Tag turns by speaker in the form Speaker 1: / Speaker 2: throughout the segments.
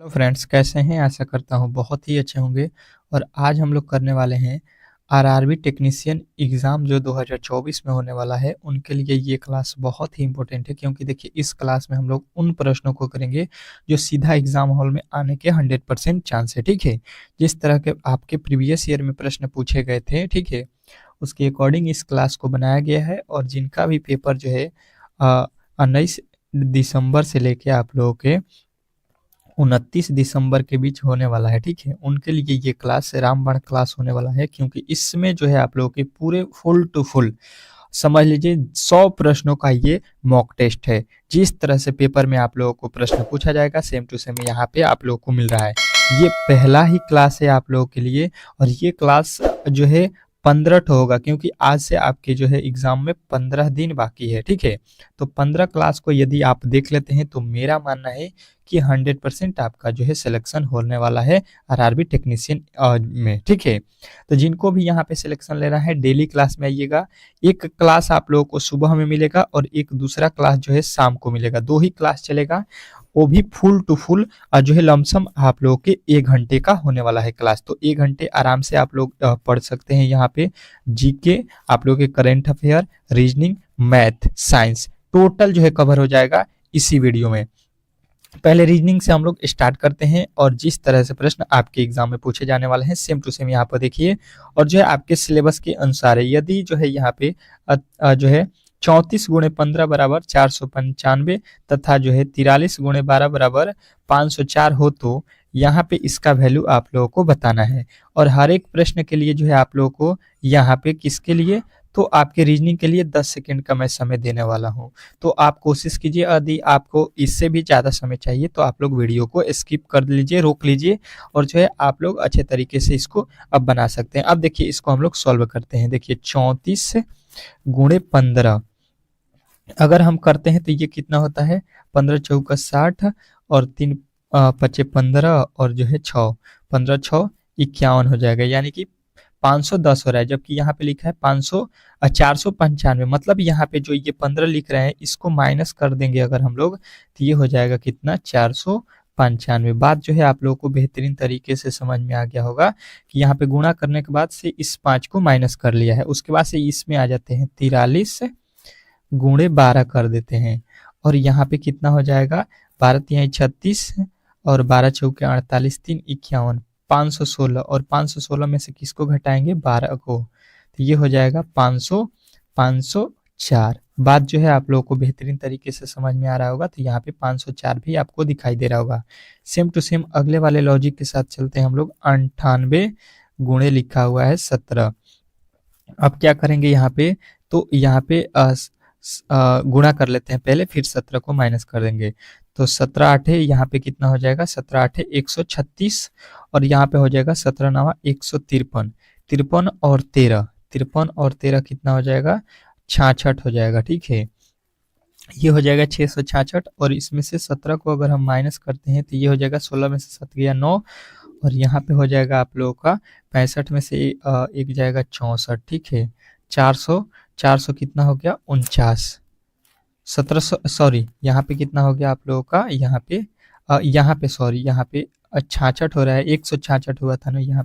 Speaker 1: Hello friends, कैसे हैं? आशा करता हूँ बहुत ही अच्छे होंगे। और आज हम लोग करने वाले हैं आरआरबी टेक्नीशियन एग्ज़ाम जो 2024 में होने वाला है। उनके लिए ये क्लास बहुत ही इम्पोर्टेंट है, क्योंकि देखिए इस क्लास में हम लोग उन प्रश्नों को करेंगे जो सीधा एग्ज़ाम हॉल में आने के 100% चांस है। ठीक है, जिस तरह के आपके प्रीवियस ईयर में प्रश्न पूछे गए थे, ठीक है, उसके अकॉर्डिंग इस क्लास को बनाया गया है। और जिनका भी पेपर जो है 19 दिसंबर से लेके आप लोगों के 29 दिसंबर के बीच होने वाला है, ठीक है, उनके लिए ये क्लास रामबाण क्लास होने वाला है। क्योंकि इसमें जो है आप लोगों के पूरे फुल टू फुल समझ लीजिए 100 प्रश्नों का ये मॉक टेस्ट है। जिस तरह से पेपर में आप लोगों को प्रश्न पूछा जाएगा सेम टू सेम यहाँ पे आप लोगों को मिल रहा है। ये पहला ही क्लास है आप लोगों के लिए। और ये क्लास जो है 15 ठो होगा, क्योंकि आज से आपके जो है एग्जाम में 15 दिन बाकी है, ठीक है। तो 15 क्लास को यदि आप देख लेते हैं तो मेरा मानना है कि 100% आपका जो है सिलेक्शन होने वाला है आरआरबी टेक्नीशियन में, ठीक है। तो जिनको भी यहाँ पे सिलेक्शन लेना है डेली क्लास में आइएगा। एक क्लास आप लोगों को सुबह में मिलेगा और एक दूसरा क्लास जो है शाम को मिलेगा। 2 ही क्लास चलेगा, वो भी फुल टू फुल जो है लमसम आप लोगों के 1 घंटे का होने वाला है क्लास। तो 1 घंटे आराम से आप लोग पढ़ सकते हैं। यहाँ पे जीके, आप लोगों के current affair, reasoning, math, science total जो है कवर हो जाएगा इसी वीडियो में। पहले रीजनिंग से हम लोग स्टार्ट करते हैं, और जिस तरह से प्रश्न आपके एग्जाम में पूछे जाने वाले हैं सेम टू सेम यहाँ पर देखिए। और जो है आपके सिलेबस के अनुसार है। यदि जो है यहाँ पे जो है 34 गुणे 15 बराबर 495 तथा जो है 43 गुणे 12 बराबर 504 हो, तो यहाँ पे इसका वैल्यू आप लोगों को बताना है। और हर एक प्रश्न के लिए जो है आप लोगों को यहाँ पे किसके लिए, तो आपके रीजनिंग के लिए 10 सेकंड का मैं समय देने वाला हूँ। तो आप कोशिश कीजिए, यदि आपको इससे भी ज़्यादा समय चाहिए तो आप लोग वीडियो को स्किप कर लीजिए, रोक लीजिए, और जो है आप लोग अच्छे तरीके से इसको अब बना सकते हैं। अब देखिए इसको हम लोग सॉल्व करते हैं। देखिए 34 गुणे 15 अगर हम करते हैं तो ये कितना होता है, 15 चौका 60 और 3 पचे 15 और जो है 6, 15 6 51 हो जाएगा, यानी कि 510 हो रहा है। जबकि यहाँ पे लिखा है 495। मतलब यहाँ पे जो ये 15 लिख रहे हैं इसको माइनस कर देंगे अगर हम लोग, तो ये हो जाएगा कितना, 495। बात जो है आप लोगों को बेहतरीन तरीके से समझ में आ गया होगा कि यहाँ पे गुणा करने के बाद से इस 5 को माइनस कर लिया है। उसके बाद से इसमें आ जाते हैं 43 गुणे 12 कर देते हैं, और यहाँ पे कितना हो जाएगा, 12 तिहाई 36 और 12 चौके 48, 3 51, 516। और 516 में से किसको घटाएंगे, 12 को, तो ये हो जाएगा 500 504। बात जो है आप लोगों को बेहतरीन तरीके से समझ में आ रहा होगा। तो यहाँ पे 504 भी आपको दिखाई दे रहा होगा। सेम टू सेम अगले वाले लॉजिक के साथ चलते हैं हम लोग। 98 गुणे लिखा हुआ है 17। अब क्या करेंगे यहाँ पे, तो यहाँ पे गुणा कर लेते हैं पहले, फिर 17 को माइनस कर देंगे। तो 17 आठे यहाँ पे कितना हो जाएगा, 17 आठे 136, और यहाँ पे हो जाएगा 17 नवा 153, 53 और 13, 53 और 13 कितना हो जाएगा, 66 हो जाएगा, ठीक है। ये हो जाएगा 666, और इसमें से 17 को अगर हम माइनस करते हैं तो ये हो जाएगा 16 में से 7 गया 9, और यहाँ पे हो जाएगा आप लोगों का 65 में से एक जाएगा 64, ठीक है। 400 400 कितना हो गया, 49, 1700 सॉरी यहाँ पे कितना हो गया आप लोगों का, यहाँ पे सॉरी यहाँ पे 66 हो रहा है, 166 हुआ था ना, यहाँ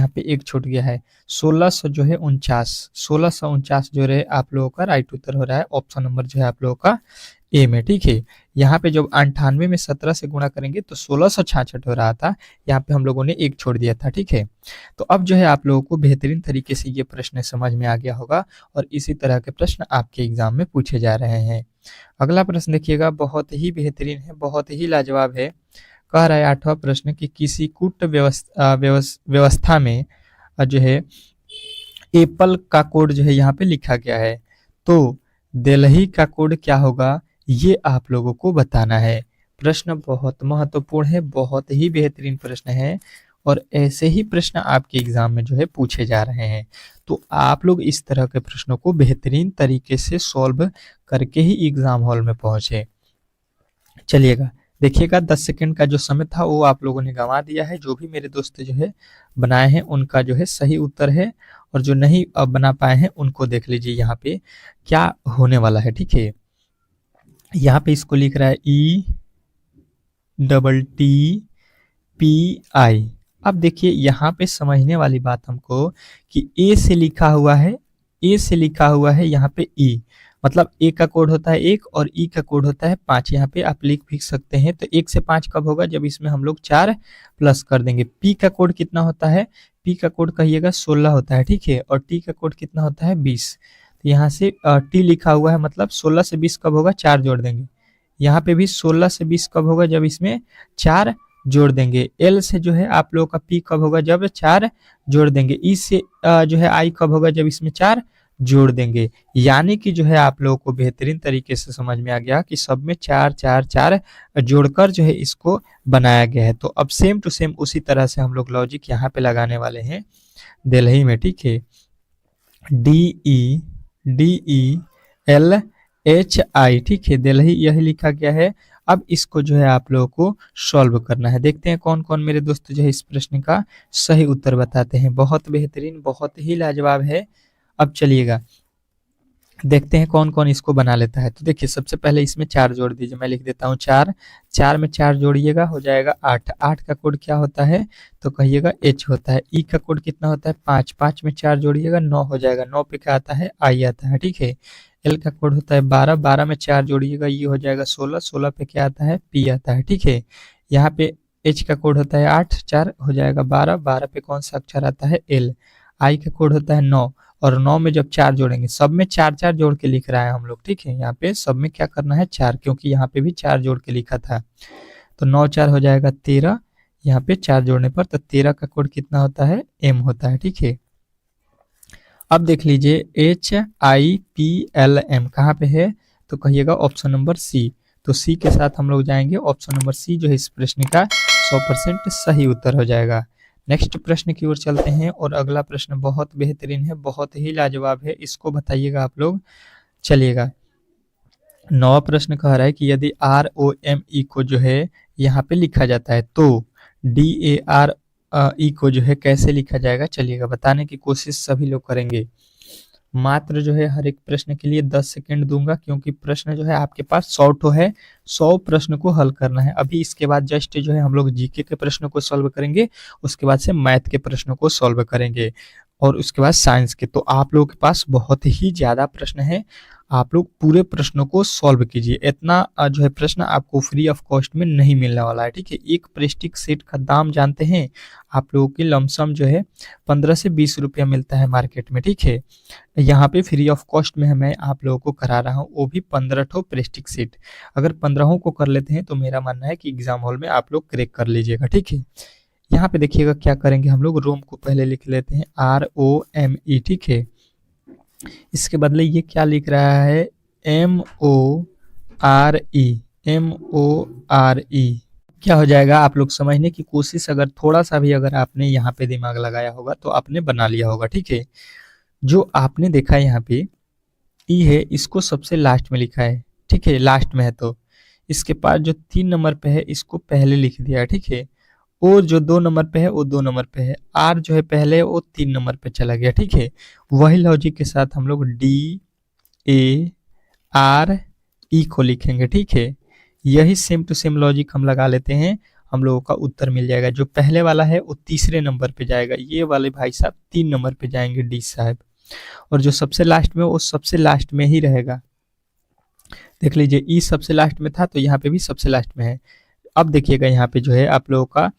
Speaker 1: पे एक छूट गया है। 1600 जो है 1649 जो है आप लोगों का राइट उत्तर हो रहा है। ऑप्शन नंबर जो है आप लोगों का ए में, ठीक है। यहाँ पे जब 98 में 17 से गुणा करेंगे तो 1666 हो रहा था, यहाँ पे हम लोगों ने एक छोड़ दिया था, ठीक है। तो अब जो है आप लोगों को बेहतरीन तरीके से ये प्रश्न समझ में आ गया होगा, और इसी तरह के प्रश्न आपके एग्जाम में पूछे जा रहे हैं। अगला प्रश्न देखिएगा, बहुत ही बेहतरीन है, बहुत ही लाजवाब है। कह रहा है 8वां प्रश्न कि किसी कूट व्यवस्था में जो है एप्पल का कोड जो है यहाँ पे लिखा गया है, तो दिल्ली का कोड क्या होगा, ये आप लोगों को बताना है। प्रश्न बहुत महत्वपूर्ण है, बहुत ही बेहतरीन प्रश्न है, और ऐसे ही प्रश्न आपके एग्जाम में जो है पूछे जा रहे हैं। तो आप लोग इस तरह के प्रश्नों को बेहतरीन तरीके से सॉल्व करके ही एग्जाम हॉल में पहुंचे। चलिएगा देखिएगा, 10 सेकंड का जो समय था वो आप लोगों ने गंवा दिया है। जो भी मेरे दोस्त जो है बनाए हैं उनका जो है सही उत्तर है, और जो नहीं बना पाए हैं उनको देख लीजिए यहाँ पे क्या होने वाला है, ठीक है। यहाँ पे इसको लिख रहा है ETT PI। अब देखिए यहाँ पे समझने वाली बात हमको कि ए से लिखा हुआ है, ए से लिखा हुआ है यहाँ पे ई, मतलब ए का कोड होता है 1 और ई का कोड होता है 5। यहाँ पे आप लिख भी सकते हैं। तो 1 से 5 कब होगा? जब इसमें हम लोग 4 प्लस कर देंगे। पी का कोड कितना होता है? पी का कोड कहिएगा 16 होता है, ठीक है। और टी का कोड कितना होता है? 20। तो यहाँ से टी लिखा हुआ है, मतलब 16 से 20 कब होगा? 4 जोड़ देंगे। यहाँ पे भी 16 से 20 कब होगा? जब इसमें 4 जोड़ देंगे। एल से जो है आप लोगों का पी कब होगा? जब 4 जोड़ देंगे। ई से जो है आई कब होगा? जब इसमें 4 जोड़ देंगे। यानी कि जो है आप लोगों को बेहतरीन तरीके से समझ में आ गया कि सब में 4 4 4 जोड़कर जो है इसको बनाया गया है। तो अब सेम टू सेम उसी तरह से हम लोग लॉजिक यहाँ पे लगाने वाले हैं दिल्ली में, ठीक है। DELHI, ठीक है, दिल्ली यही लिखा गया है। अब इसको जो है आप लोगों को सॉल्व करना है। देखते हैं कौन कौन मेरे दोस्त जो है इस प्रश्न का सही उत्तर बताते हैं। बहुत बेहतरीन, बहुत ही लाजवाब है। अब चलिएगा देखते हैं कौन कौन इसको बना लेता है। तो देखिए सबसे पहले इसमें 4 जोड़ दीजिए। मैं लिख देता हूँ 4। 4 में 4 जोड़िएगा, हो जाएगा 8। 8 का कोड क्या होता है? तो कहिएगा H होता है। ई का कोड कितना होता है? 5। 5 में 4 जोड़िएगा, 9 हो जाएगा। 9 पे क्या आता है? आई आता है, ठीक है। एल का कोड होता है 12। 12 में 4 जोड़िएगा, ये हो जाएगा 16। 16 पे क्या आता है? पी आता है, ठीक है। यहाँ पे H का कोड होता है 8। 4 हो जाएगा 12। 12 पे कौन सा अक्षर आता है? एल। आई का कोड होता है 9, और 9 में जब 4 जोड़ेंगे, सब में 4 4 जोड़ के लिख रहा है हम लोग, ठीक है। यहाँ पे सब में क्या करना है? 4, क्योंकि यहाँ पे भी 4 जोड़ के लिखा था। तो 9 4 हो जाएगा 13। यहाँ पे 4 जोड़ने पर तो 13 का कोड कितना होता है? एम होता है, ठीक है। अब देख लीजिए HIPLM कहाँ पे है? तो कहिएगा ऑप्शन नंबर सी। तो सी के साथ हम लोग जाएंगे। ऑप्शन नंबर सी जो है इस प्रश्न का 100% सही उत्तर हो जाएगा। नेक्स्ट प्रश्न की ओर चलते हैं, और अगला प्रश्न बहुत बेहतरीन है, बहुत ही लाजवाब है। इसको बताइएगा आप लोग। चलिएगा 9वां प्रश्न कह रहा है कि यदि ROME को जो है यहाँ पे लिखा जाता है तो DARE को जो है कैसे लिखा जाएगा? चलिएगा बताने की कोशिश सभी लोग करेंगे। मात्र जो है हर एक प्रश्न के लिए 10 सेकंड दूंगा, क्योंकि प्रश्न जो है आपके पास 100 ठो है। 100 प्रश्न को हल करना है। अभी इसके बाद जस्ट जो है हम लोग जीके के प्रश्नों को सॉल्व करेंगे, उसके बाद से मैथ के प्रश्नों को सॉल्व करेंगे, और उसके बाद साइंस के। तो आप लोगों के पास बहुत ही ज़्यादा प्रश्न है। आप लोग पूरे प्रश्नों को सॉल्व कीजिए। इतना जो है प्रश्न आपको फ्री ऑफ कॉस्ट में नहीं मिलने वाला है, ठीक है। एक प्रेस्टिक सेट का दाम जानते हैं आप लोगों की? लमसम जो है 15 से 20 रुपया मिलता है मार्केट में, ठीक है। यहाँ पे फ्री ऑफ कॉस्ट में मैं आप लोगों को करा रहा हूँ, वो भी 15 ठो प्रेस्टिक सेट। अगर 15 को कर लेते हैं तो मेरा मानना है कि एग्जाम हॉल में आप लोग क्रैक कर लीजिएगा, ठीक है। यहाँ पे देखिएगा क्या करेंगे हम लोग। रोम को पहले लिख लेते हैं ROME, ठीक है। इसके बदले ये क्या लिख रहा है? MORE। क्या हो जाएगा? आप लोग समझने की कोशिश, अगर थोड़ा सा भी अगर आपने यहाँ पे दिमाग लगाया होगा तो आपने बना लिया होगा, ठीक है। जो आपने देखा है यहाँ पे ई है, इसको सबसे लास्ट में लिखा है, ठीक है, लास्ट में है। तो इसके पास जो 3 नंबर पे है इसको पहले लिख दिया, ठीक है। ओ जो 2 नंबर पे है वो 2 नंबर पे है। आर जो है पहले वो 3 नंबर पे चला गया, ठीक है। वही लॉजिक के साथ हम लोग DARE को लिखेंगे, ठीक है। यही सेम टू सेम लॉजिक हम लगा लेते हैं, हम लोगों का उत्तर मिल जाएगा। जो पहले वाला है वो तीसरे नंबर पे जाएगा, ये वाले भाई साहब 3 नंबर पे जाएंगे, डी साहब। और जो सबसे लास्ट में वो सबसे लास्ट में ही रहेगा। देख लीजिए ई सबसे लास्ट में था तो यहाँ पे भी सबसे लास्ट में है। अब देखिएगा यहाँ पे जो है आप लोगों का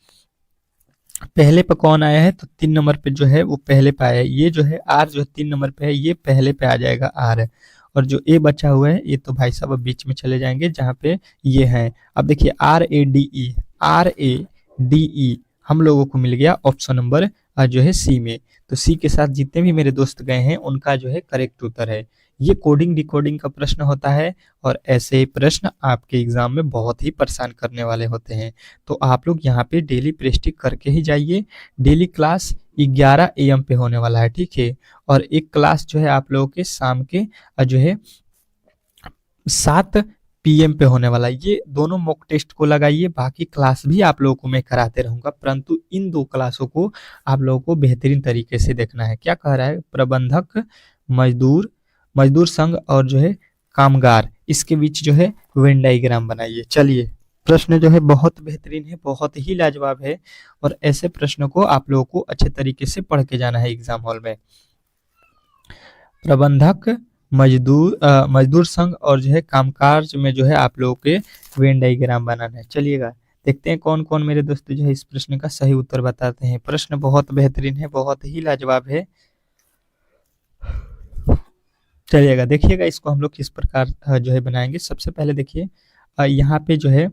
Speaker 1: पहले पे कौन आया है? तो 3 नंबर पे जो है वो पहले पे आया है। ये जो है आर जो 3 नंबर पे है ये पहले पे आ जाएगा आर। और जो ए बचा हुआ है ये तो भाई साहब अब बीच में चले जाएंगे जहाँ पे ये है। अब देखिए RADE हम लोगों को मिल गया ऑप्शन नंबर जो है सी में। तो सी के साथ जितने भी मेरे दोस्त गए हैं उनका जो है करेक्ट उत्तर है। ये कोडिंग डिकोडिंग का प्रश्न होता है, और ऐसे प्रश्न आपके एग्जाम में बहुत ही परेशान करने वाले होते हैं। तो आप लोग यहाँ पे डेली प्रैक्टिस करके ही जाइए। डेली क्लास 11 AM पे होने वाला है, ठीक है। और एक क्लास जो है आप लोगों के शाम के जो है 7 PM पे होने वाला है। ये दोनों मॉक टेस्ट को लगाइए। बाकी क्लास भी आप लोगों को मैं कराते रहूंगा, परंतु इन 2 क्लासों को आप लोगों को बेहतरीन तरीके से देखना है। क्या कह रहा है? प्रबंधक, मजदूर संघ और जो है कामगार, इसके बीच जो है वेन डायग्राम बनाइए। चलिए प्रश्न जो है बहुत बेहतरीन है, बहुत ही लाजवाब है और ऐसे प्रश्नों को आप लोगों को अच्छे तरीके से पढ़ के जाना है एग्जाम हॉल में। प्रबंधक, मजदूर संघ और जो है कामकाज में जो है आप लोगों के वेन डायग्राम बनाना है। चलिएगा देखते हैं कौन कौन मेरे दोस्त जो है इस प्रश्न का सही उत्तर बताते हैं। प्रश्न बहुत बेहतरीन है, बहुत ही लाजवाब है। चलिएगा देखिएगा इसको हम लोग किस प्रकार जो है बनाएंगे। सबसे पहले देखिए यहाँ पे जो है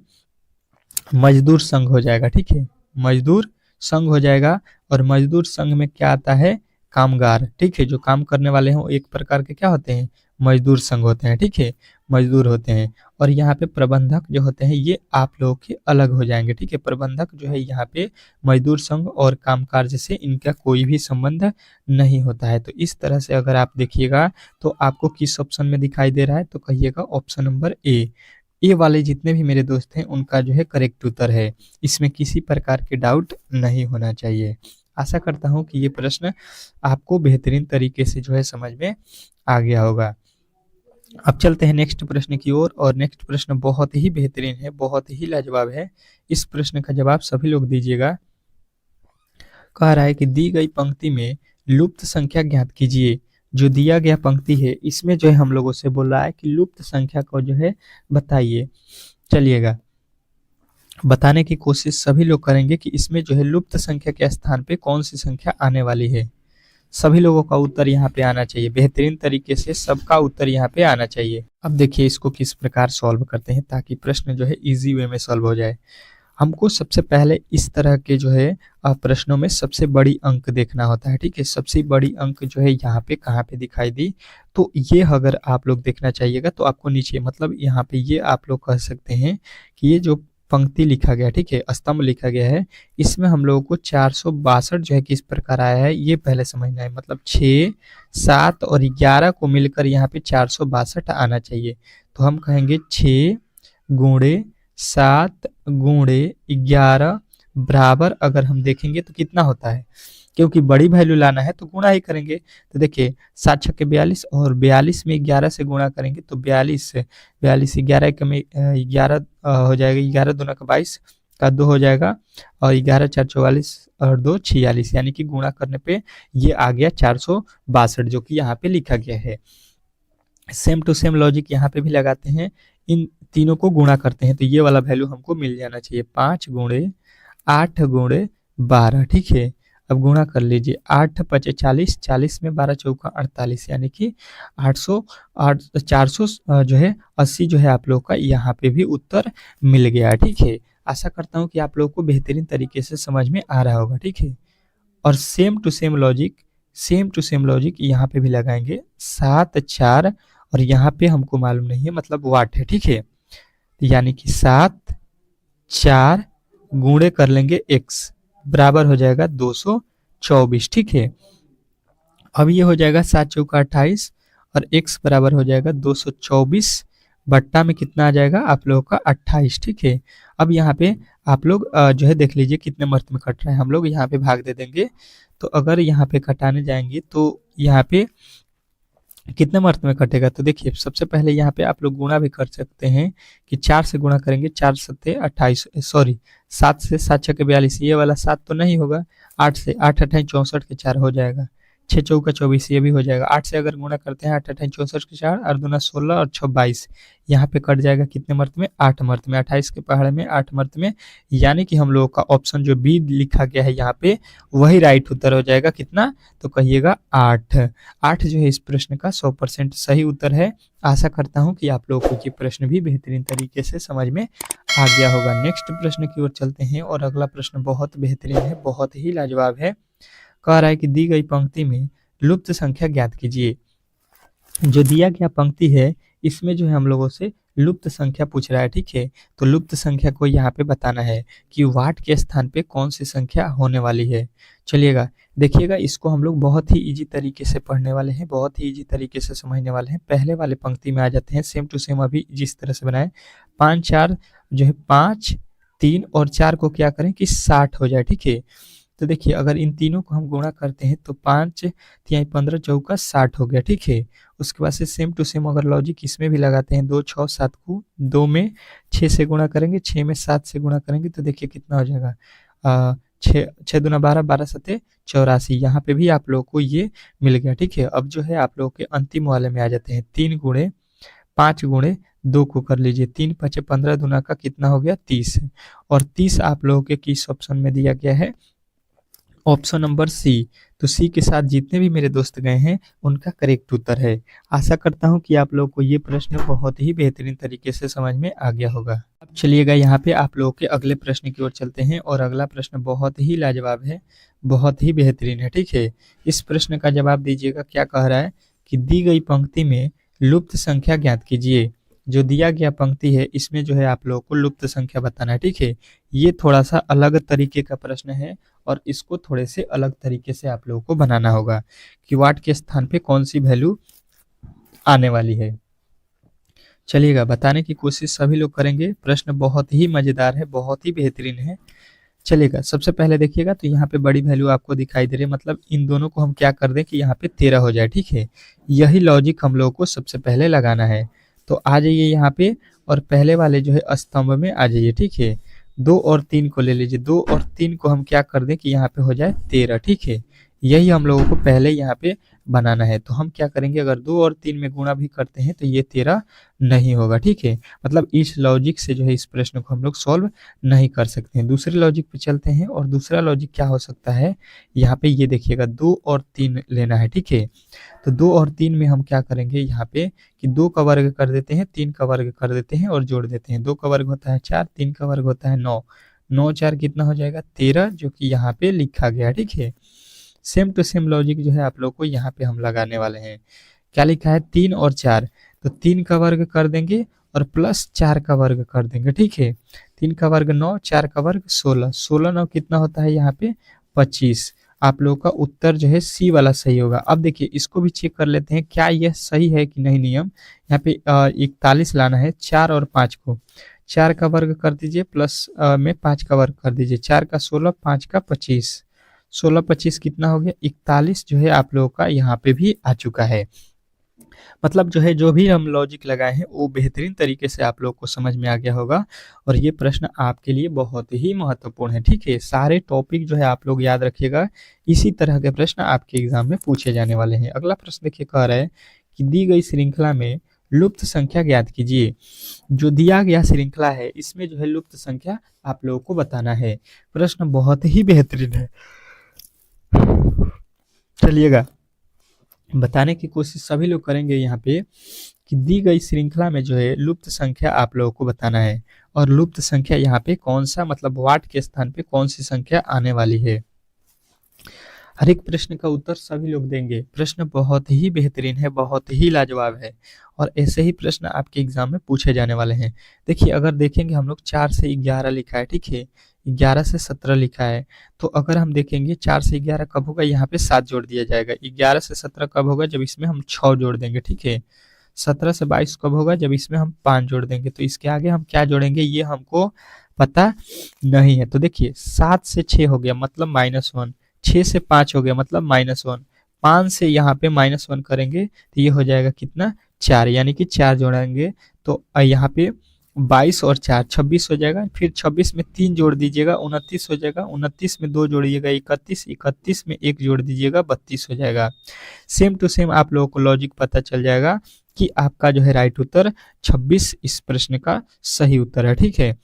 Speaker 1: मजदूर संघ हो जाएगा, ठीक है, मजदूर संघ हो जाएगा और मजदूर संघ में क्या आता है, कामगार, ठीक है, जो काम करने वाले हैं वो एक प्रकार के क्या होते हैं, मजदूर संघ होते हैं, ठीक है, मजदूर होते हैं। और यहाँ पे प्रबंधक जो होते हैं ये आप लोगों के अलग हो जाएंगे, ठीक है, प्रबंधक जो है यहाँ पे मजदूर संघ और कामकाज से इनका कोई भी संबंध नहीं होता है। तो इस तरह से अगर आप देखिएगा तो आपको किस ऑप्शन में दिखाई दे रहा है, तो कहिएगा ऑप्शन नंबर ए वाले जितने भी मेरे दोस्त हैं उनका जो है करेक्ट उत्तर है। इसमें किसी प्रकार के डाउट नहीं होना चाहिए। आशा करता हूं कि ये प्रश्न आपको बेहतरीन तरीके से जो है समझ में आ गया होगा। अब चलते हैं नेक्स्ट प्रश्न की ओर और नेक्स्ट प्रश्न बहुत ही बेहतरीन है, बहुत ही लाजवाब है। इस प्रश्न का जवाब सभी लोग दीजिएगा। कह रहा है कि दी गई पंक्ति में लुप्त संख्या ज्ञात कीजिए। जो दिया गया पंक्ति है इसमें जो है हम लोगों से बोल रहा है कि लुप्त संख्या को जो है बताइए। चलिएगा बताने की कोशिश सभी लोग करेंगे कि इसमें जो है लुप्त संख्या के स्थान पे कौन सी संख्या आने वाली है। सभी लोगों का उत्तर यहाँ पे आना चाहिए, बेहतरीन तरीके से सबका उत्तर यहाँ पे आना चाहिए। अब देखिए इसको किस प्रकार सॉल्व करते हैं ताकि प्रश्न जो है इजी वे में सॉल्व हो जाए। हमको सबसे पहले इस तरह के जो है प्रश्नों में सबसे बड़ी अंक देखना होता है, ठीक है, सबसे बड़ी अंक जो है यहाँ पे कहाँ पे दिखाई दी, तो ये अगर आप लोग देखना चाहिएगा तो आपको नीचे मतलब यहाँ पे ये आप लोग कह सकते हैं कि ये जो पंक्ति लिखा गया, ठीक है, स्तंभ लिखा गया है, इसमें हम लोगों को 462 जो है किस प्रकार आया है ये पहले समझना है। मतलब 6, 7 और 11 को मिलकर यहाँ पे 462 आना चाहिए। तो हम कहेंगे 6 गुणे 7 गुणे 11 बराबर, अगर हम देखेंगे तो कितना होता है, क्योंकि बड़ी वैल्यू लाना है तो गुणा ही करेंगे। तो देखिए 7 छक्के 42 और 42 में 11 से गुणा करेंगे तो 42 11 के में 11 हो जाएगा, 11 दूना का 22 का 2 हो जाएगा और 11 4 44 और 2 46, यानी कि गुणा करने पे ये आ गया 462 जो कि यहाँ पे लिखा गया है। सेम टू सेम लॉजिक यहाँ पे भी लगाते हैं, इन तीनों को गुणा करते हैं तो ये वाला वैल्यू हमको मिल जाना चाहिए 5 गुणे 8 गुणे 12, ठीक है। अब गुणा कर लीजिए 8 5 40, 40 में 12 चौका 48, यानी कि 400 जो है 80 जो है आप लोग का यहाँ पे भी उत्तर मिल गया, ठीक है। आशा करता हूँ कि आप लोग को बेहतरीन तरीके से समझ में आ रहा होगा, ठीक है। और सेम टू सेम लॉजिक यहाँ पे भी लगाएंगे 7 4 और यहाँ पे हमको मालूम नहीं है मतलब वाट है, ठीक है, यानी कि 7 4 गुणे कर लेंगे x बराबर हो जाएगा 224, ठीक है। अब ये हो जाएगा 7 चौका 28 और x बराबर हो जाएगा 224 बट्टा में कितना आ जाएगा आप लोगों का 28, ठीक है। अब यहाँ पे आप लोग जो है देख लीजिए कितने मर्त में कट रहा है, हम लोग यहाँ पे भाग दे देंगे। तो अगर यहाँ पे कटाने जाएंगे तो यहाँ पे कितने मर्त में कटेगा, तो देखिए सबसे पहले यहाँ पे आप लोग गुणा भी कर सकते हैं कि 4 से गुणा करेंगे, 4 सत्ते 28, सॉरी 7 से 7 छक्के 42, ये वाला 7 तो नहीं होगा, 8 से 8 28 64 के 4 हो जाएगा, 6 चौका 24 ये भी हो जाएगा। 8 से अगर गुणा करते हैं 8 28 64 के 4 और दूना 16 और 6 22, यहाँ पे कट जाएगा कितने मर्त में, 8 मर्त में, 28 के पहाड़ में 8 मर्त में, यानी कि हम लोगों का ऑप्शन जो बी लिखा गया है यहाँ पे वही राइट उत्तर हो जाएगा। कितना, तो कहिएगा 8 जो है इस प्रश्न का 100% सही उत्तर है। आशा करता हूँ कि आप लोगों को ये प्रश्न भी बेहतरीन तरीके से समझ में आ गया होगा। नेक्स्ट प्रश्न की ओर चलते हैं और अगला प्रश्न बहुत बेहतरीन है, बहुत ही लाजवाब है। कह रहा है कि दी गई पंक्ति में लुप्त संख्या ज्ञात कीजिए। जो दिया गया पंक्ति है इसमें जो है हम लोगों से लुप्त संख्या पूछ रहा है, ठीक है। तो लुप्त संख्या को यहाँ पे बताना है कि वाट के स्थान पे कौन सी संख्या होने वाली है। चलिएगा देखिएगा इसको हम लोग बहुत ही इजी तरीके से पढ़ने वाले हैं, बहुत ही इजी तरीके से समझने वाले हैं। पहले वाले पंक्ति में आ जाते हैं, सेम टू सेम अभी जिस तरह से बनाए 5 4 जो है 5 3 और 4 को क्या करें कि 60 हो जाए, ठीक है। तो देखिए अगर इन तीनों को हम गुणा करते हैं तो 5 तिहाई 15 चौका 60 हो गया, ठीक है। उसके बाद से सेम टू सेम अगर लॉजिक इसमें भी लगाते हैं, 2 6 7 को 2 में 6 से गुणा करेंगे, 6 में 7 से गुणा करेंगे तो देखिए कितना हो जाएगा, 6 दूना 12, 12 सते 84। यहाँ पे भी आप लोगों को ये मिल गया, ठीक है। अब जो है आप लोगों के अंतिम वाले में आ जाते हैं, 3 गुणे 5 गुणे 2 को कर लीजिए, 3 5 15 दूना का कितना हो गया 30, और 30 आप लोगों के किस ऑप्शन में दिया गया है, ऑप्शन नंबर सी। तो सी के साथ जितने भी मेरे दोस्त गए हैं उनका करेक्ट उत्तर है। आशा करता हूं कि आप लोगों को ये प्रश्न बहुत ही बेहतरीन तरीके से समझ में आ गया होगा। अब चलिएगा यहाँ पे आप लोगों के अगले प्रश्न की ओर चलते हैं, और अगला प्रश्न बहुत ही लाजवाब है, बहुत ही बेहतरीन है, ठीक है। इस प्रश्न का जवाब दीजिएगा। क्या कह रहा है कि दी गई पंक्ति में लुप्त संख्या ज्ञात कीजिए। जो दिया गया पंक्ति है इसमें जो है आप लोगों को लुप्त संख्या बताना है, ठीक है। ये थोड़ा सा अलग तरीके का प्रश्न है और इसको थोड़े से अलग तरीके से आप लोगों को बनाना होगा कि वाट के स्थान पे कौन सी वैल्यू आने वाली है। चलिएगा बताने की कोशिश सभी लोग करेंगे। प्रश्न बहुत ही मजेदार है, बहुत ही बेहतरीन है। चलिएगा सबसे पहले देखिएगा तो यहाँ पे बड़ी वैल्यू आपको दिखाई दे रही है, मतलब इन दोनों को हम क्या कर दें कि यहाँ पे 13 हो जाए, ठीक है। यही लॉजिक हम लोगों को सबसे पहले लगाना है। तो आ जाइए यहाँ पे और पहले वाले जो है स्तंभ में आ जाइए, ठीक है। 2 और 3 को ले लीजिए, 2 और 3 को हम क्या कर दें कि यहाँ पे हो जाए 13, ठीक है। यही हम लोगों को पहले यहाँ पे बनाना है। तो हम क्या करेंगे, अगर 2 और 3 में गुणा भी करते हैं तो ये 13 नहीं होगा, ठीक है। मतलब इस लॉजिक से जो है इस प्रश्न को हम लोग सॉल्व नहीं कर सकते हैं। दूसरे लॉजिक पे चलते हैं, और दूसरा लॉजिक क्या हो सकता है, यहाँ पे ये देखिएगा 2 और 3 लेना है, ठीक है। तो 2 और 3 में हम क्या करेंगे यहाँ पे कि 2 का वर्ग कर देते हैं, 3 का वर्ग कर देते हैं और जोड़ देते हैं। 2 का वर्ग होता है 4, 3 का वर्ग होता है 9, 9 4 कितना हो जाएगा 13, जो कि यहाँ पे लिखा गया, ठीक है। सेम टू सेम लॉजिक जो है आप लोग को यहाँ पे हम लगाने वाले हैं। क्या लिखा है 3 और 4, तो 3 का वर्ग कर देंगे और प्लस 4 का वर्ग कर देंगे, ठीक है। 3 का वर्ग 9, 4 का वर्ग 16, 16 9 कितना होता है यहाँ पे 25। आप लोगों का उत्तर जो है सी वाला सही होगा। अब देखिए इसको भी चेक कर लेते हैं क्या यह सही है कि नहीं नियम। यहाँ पे 41 लाना है, 4 और 5 को, 4 का वर्ग कर दीजिए प्लस में 5 का वर्ग कर दीजिए, 4 का 16, 5 का 25, 16 25 कितना हो गया 41, जो है आप लोगों का यहाँ पे भी आ चुका है। मतलब जो है जो भी हम लॉजिक लगाए हैं वो बेहतरीन तरीके से आप लोग को समझ में आ गया होगा, और ये प्रश्न आपके लिए बहुत ही महत्वपूर्ण है, ठीक है। सारे टॉपिक जो है आप लोग याद रखिएगा, इसी तरह के प्रश्न आपके एग्जाम में पूछे जाने वाले हैं। अगला प्रश्न देखिए कह रहा है कि दी गई श्रृंखला में लुप्त संख्या ज्ञात कीजिए। जो दिया गया श्रृंखला है इसमें जो है लुप्त संख्या आप लोगों को बताना है। प्रश्न बहुत ही बेहतरीन है, चलिएगा बताने की कोशिश सभी लोग करेंगे यहाँ पे कि दी गई श्रृंखला में जो है लुप्त संख्या आप लोगों को बताना है, और लुप्त संख्या यहाँ पे कौन सा, मतलब वाट के स्थान पे कौन सी संख्या आने वाली है। हर एक प्रश्न का उत्तर सभी लोग देंगे। प्रश्न बहुत ही बेहतरीन है, बहुत ही लाजवाब है, और ऐसे ही प्रश्न आपके एग्जाम में पूछे जाने वाले हैं। देखिए अगर देखेंगे हम लोग 4 से 11 लिखा है, ठीक है, 11 से 17 लिखा है। तो अगर हम देखेंगे 4 से 11 कब होगा, यहाँ पे 7 जोड़ दिया जाएगा। 11 से 17 कब होगा, जब इसमें हम 6 जोड़ देंगे, ठीक है। 17 से 22 कब होगा, जब इसमें हम 5 जोड़ देंगे। तो इसके आगे हम क्या जोड़ेंगे ये हमको पता नहीं है। तो देखिए 7 से 6 हो गया मतलब -1, 6 से 5 हो गया मतलब -1, 5 से यहाँ पे -1 करेंगे तो ये हो जाएगा कितना 4, यानी कि 4 जोड़ेंगे तो यहाँ पे 22 और 4 26 हो जाएगा। फिर 26 में 3 जोड़ दीजिएगा 29 हो जाएगा, 29 में 2 जोड़िएगा 31, 31 में 1 जोड़ दीजिएगा 32 हो जाएगा। सेम टू सेम आप लोगों को लॉजिक पता चल जाएगा कि आपका जो है राइट उत्तर 26 इस प्रश्न का सही उत्तर है, ठीक है।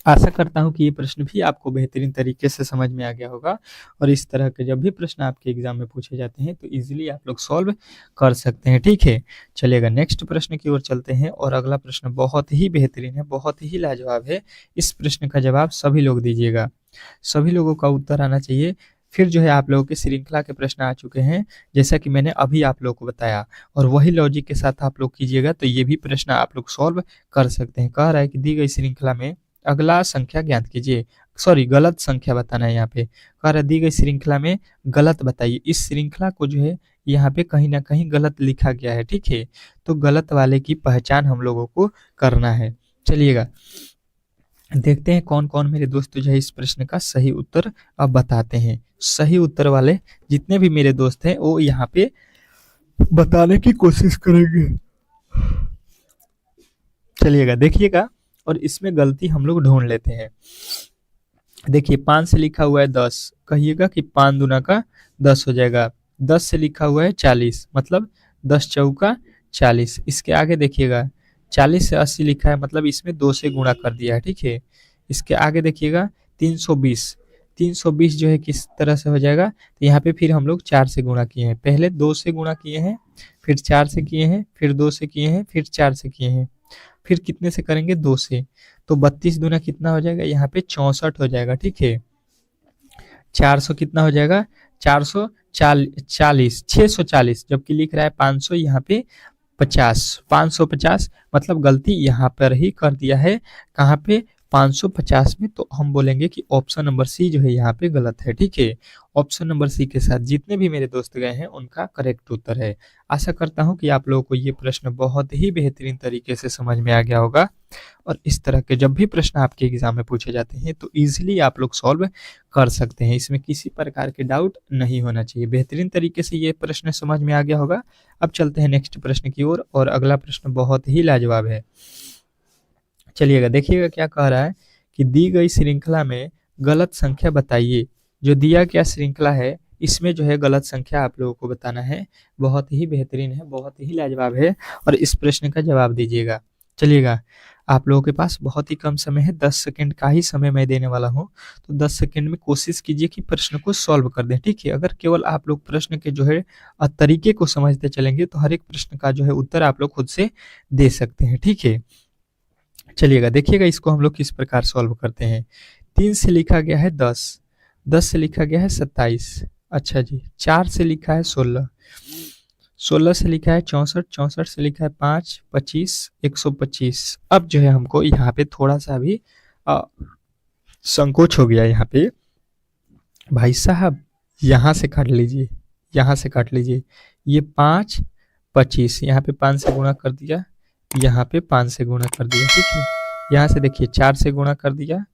Speaker 1: आशा करता हूं कि ये प्रश्न भी आपको बेहतरीन तरीके से समझ में आ गया होगा, और इस तरह के जब भी प्रश्न आपके एग्जाम में पूछे जाते हैं तो इजीली आप लोग सॉल्व कर सकते हैं, ठीक है। चलिएगा नेक्स्ट प्रश्न की ओर चलते हैं, और अगला प्रश्न बहुत ही बेहतरीन है, बहुत ही लाजवाब है। इस प्रश्न का जवाब सभी लोग दीजिएगा, सभी लोगों का उत्तर आना चाहिए। फिर जो है आप लोगों के श्रृंखला के प्रश्न आ चुके हैं, जैसा कि मैंने अभी आप लोगों को बताया, और वही लॉजिक के साथ आप लोग कीजिएगा तो ये भी प्रश्न आप लोग सॉल्व कर सकते हैं। कह रहा है कि दी गई श्रृंखला में अगला संख्या ज्ञात कीजिए, सॉरी गलत संख्या बताना है। यहाँ पे कह रहा दी गई श्रृंखला में गलत बताइए। इस श्रृंखला को जो है यहाँ पे कहीं ना कहीं गलत लिखा गया है, ठीक है। तो गलत वाले की पहचान हम लोगों को करना है। चलिएगा देखते हैं कौन कौन मेरे दोस्त जो है इस प्रश्न का सही उत्तर अब बताते हैं। सही उत्तर वाले जितने भी मेरे दोस्त हैं वो यहाँ पे बताने की कोशिश करेंगे। चलिएगा देखिएगा, और इसमें गलती हम लोग ढूंढ लेते हैं। देखिए 5 से लिखा हुआ है 10, कहिएगा कि 5 दूना का 10 हो जाएगा। 10 से लिखा हुआ है 40, मतलब 10 चौका 40। इसके आगे देखिएगा 40 से 80 लिखा है, मतलब इसमें 2 से गुणा कर दिया है, ठीक है। इसके आगे देखिएगा 320, 320 जो है किस तरह से हो जाएगा, तो यहाँ पे फिर हम लोग 4 से गुणा किए हैं। पहले 2 से गुणा किए हैं, फिर 4 से किए हैं, फिर 2 से किए हैं, फिर 4 से किए हैं, फिर कितने से करेंगे 2 से। तो 32 दूना कितना हो जाएगा, यहाँ पे 64 हो जाएगा, ठीक है। 400 कितना हो जाएगा, 440, 640, जबकि लिख रहा है 500, यहाँ पे 50, 550, मतलब गलती यहाँ पर ही कर दिया है। कहाँ पे, 550 में। तो हम बोलेंगे कि ऑप्शन नंबर सी जो है यहाँ पे गलत है, ठीक है। ऑप्शन नंबर सी के साथ जितने भी मेरे दोस्त गए हैं उनका करेक्ट उत्तर है। आशा करता हूँ कि आप लोगों को ये प्रश्न बहुत ही बेहतरीन तरीके से समझ में आ गया होगा, और इस तरह के जब भी प्रश्न आपके एग्जाम में पूछे जाते हैं तो इजीली आप लोग सॉल्व कर सकते हैं। इसमें किसी प्रकार के डाउट नहीं होना चाहिए। बेहतरीन तरीके से ये प्रश्न समझ में आ गया होगा। अब चलते हैं नेक्स्ट प्रश्न की ओर, और अगला प्रश्न बहुत ही लाजवाब है। चलिएगा देखिएगा क्या कह रहा है कि दी गई श्रृंखला में गलत संख्या बताइए। जो दिया गया श्रृंखला है इसमें जो है गलत संख्या आप लोगों को बताना है। बहुत ही बेहतरीन है, बहुत ही लाजवाब है, और इस प्रश्न का जवाब दीजिएगा। चलिएगा, आप लोगों के पास बहुत ही कम समय है, 10 सेकंड का ही समय मैं देने वाला हूँ। तो 10 सेकंड में कोशिश कीजिए कि प्रश्न को सॉल्व कर दें, ठीक है। अगर केवल आप लोग प्रश्न के जो है तरीके को समझते चलेंगे तो हर एक प्रश्न का जो है उत्तर आप लोग खुद से दे सकते हैं, ठीक है। चलिएगा देखिएगा इसको हम लोग किस प्रकार सॉल्व करते हैं। 3 से लिखा गया है 10, 10 से लिखा गया है 27, अच्छा जी। 4 से लिखा है 16, 16 से लिखा है 64, 64 से लिखा है 5, 25, 125। अब जो है हमको यहाँ पे थोड़ा सा भी संकोच हो गया। यहाँ पे भाई साहब यहाँ से काट लीजिए, यहाँ से काट लीजिए। ये 5, 25, यहाँ पे 5 से गुणा कर दिया, यहाँ पे 5 से गुणा कर दिया, ठीक है। यहाँ से देखिए 4 से गुणा कर दिया,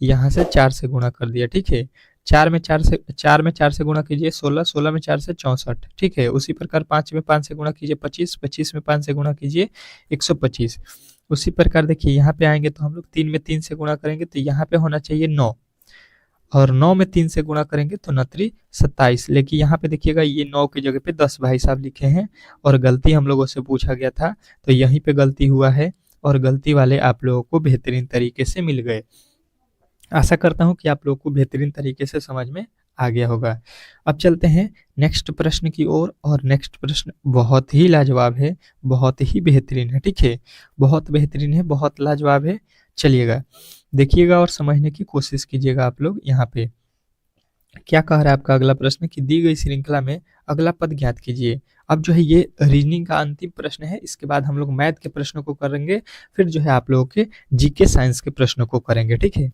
Speaker 1: यहाँ से 4 से गुणा कर दिया, ठीक है। 4 में 4 से गुणा कीजिए 16, 16 में 4 से 64, ठीक है। उसी प्रकार 5 में 5 से गुणा कीजिए 25, 25 में 5 से गुणा कीजिए 125। उसी प्रकार देखिए यहाँ पे आएंगे तो हम लोग 3 में 3 से गुणा करेंगे तो यहाँ पे होना चाहिए 9, और 9 में 3 से गुणा करेंगे तो 9 27। लेकिन यहाँ पे देखिएगा ये 9 की जगह पे 10 भाई साहब लिखे हैं, और गलती हम लोगों से पूछा गया था तो यहीं पे गलती हुआ है, और गलती वाले आप लोगों को बेहतरीन तरीके से मिल गए। आशा करता हूँ कि आप लोगों को बेहतरीन तरीके से समझ में आ गया होगा। अब चलते हैं नेक्स्ट प्रश्न की ओर, और नेक्स्ट प्रश्न बहुत ही लाजवाब है, बहुत ही बेहतरीन है, ठीक है। बहुत बेहतरीन है, बहुत लाजवाब है। चलिएगा देखिएगा और समझने की कोशिश कीजिएगा आप लोग। यहाँ पे क्या कह रहा है आपका अगला प्रश्न कि दी गई श्रृंखला में अगला पद ज्ञात कीजिए। अब जो है ये रीजनिंग का अंतिम प्रश्न है, इसके बाद हम लोग मैथ के प्रश्नों को करेंगे, फिर जो है आप लोगों के जीके साइंस के प्रश्नों को करेंगे, ठीक है।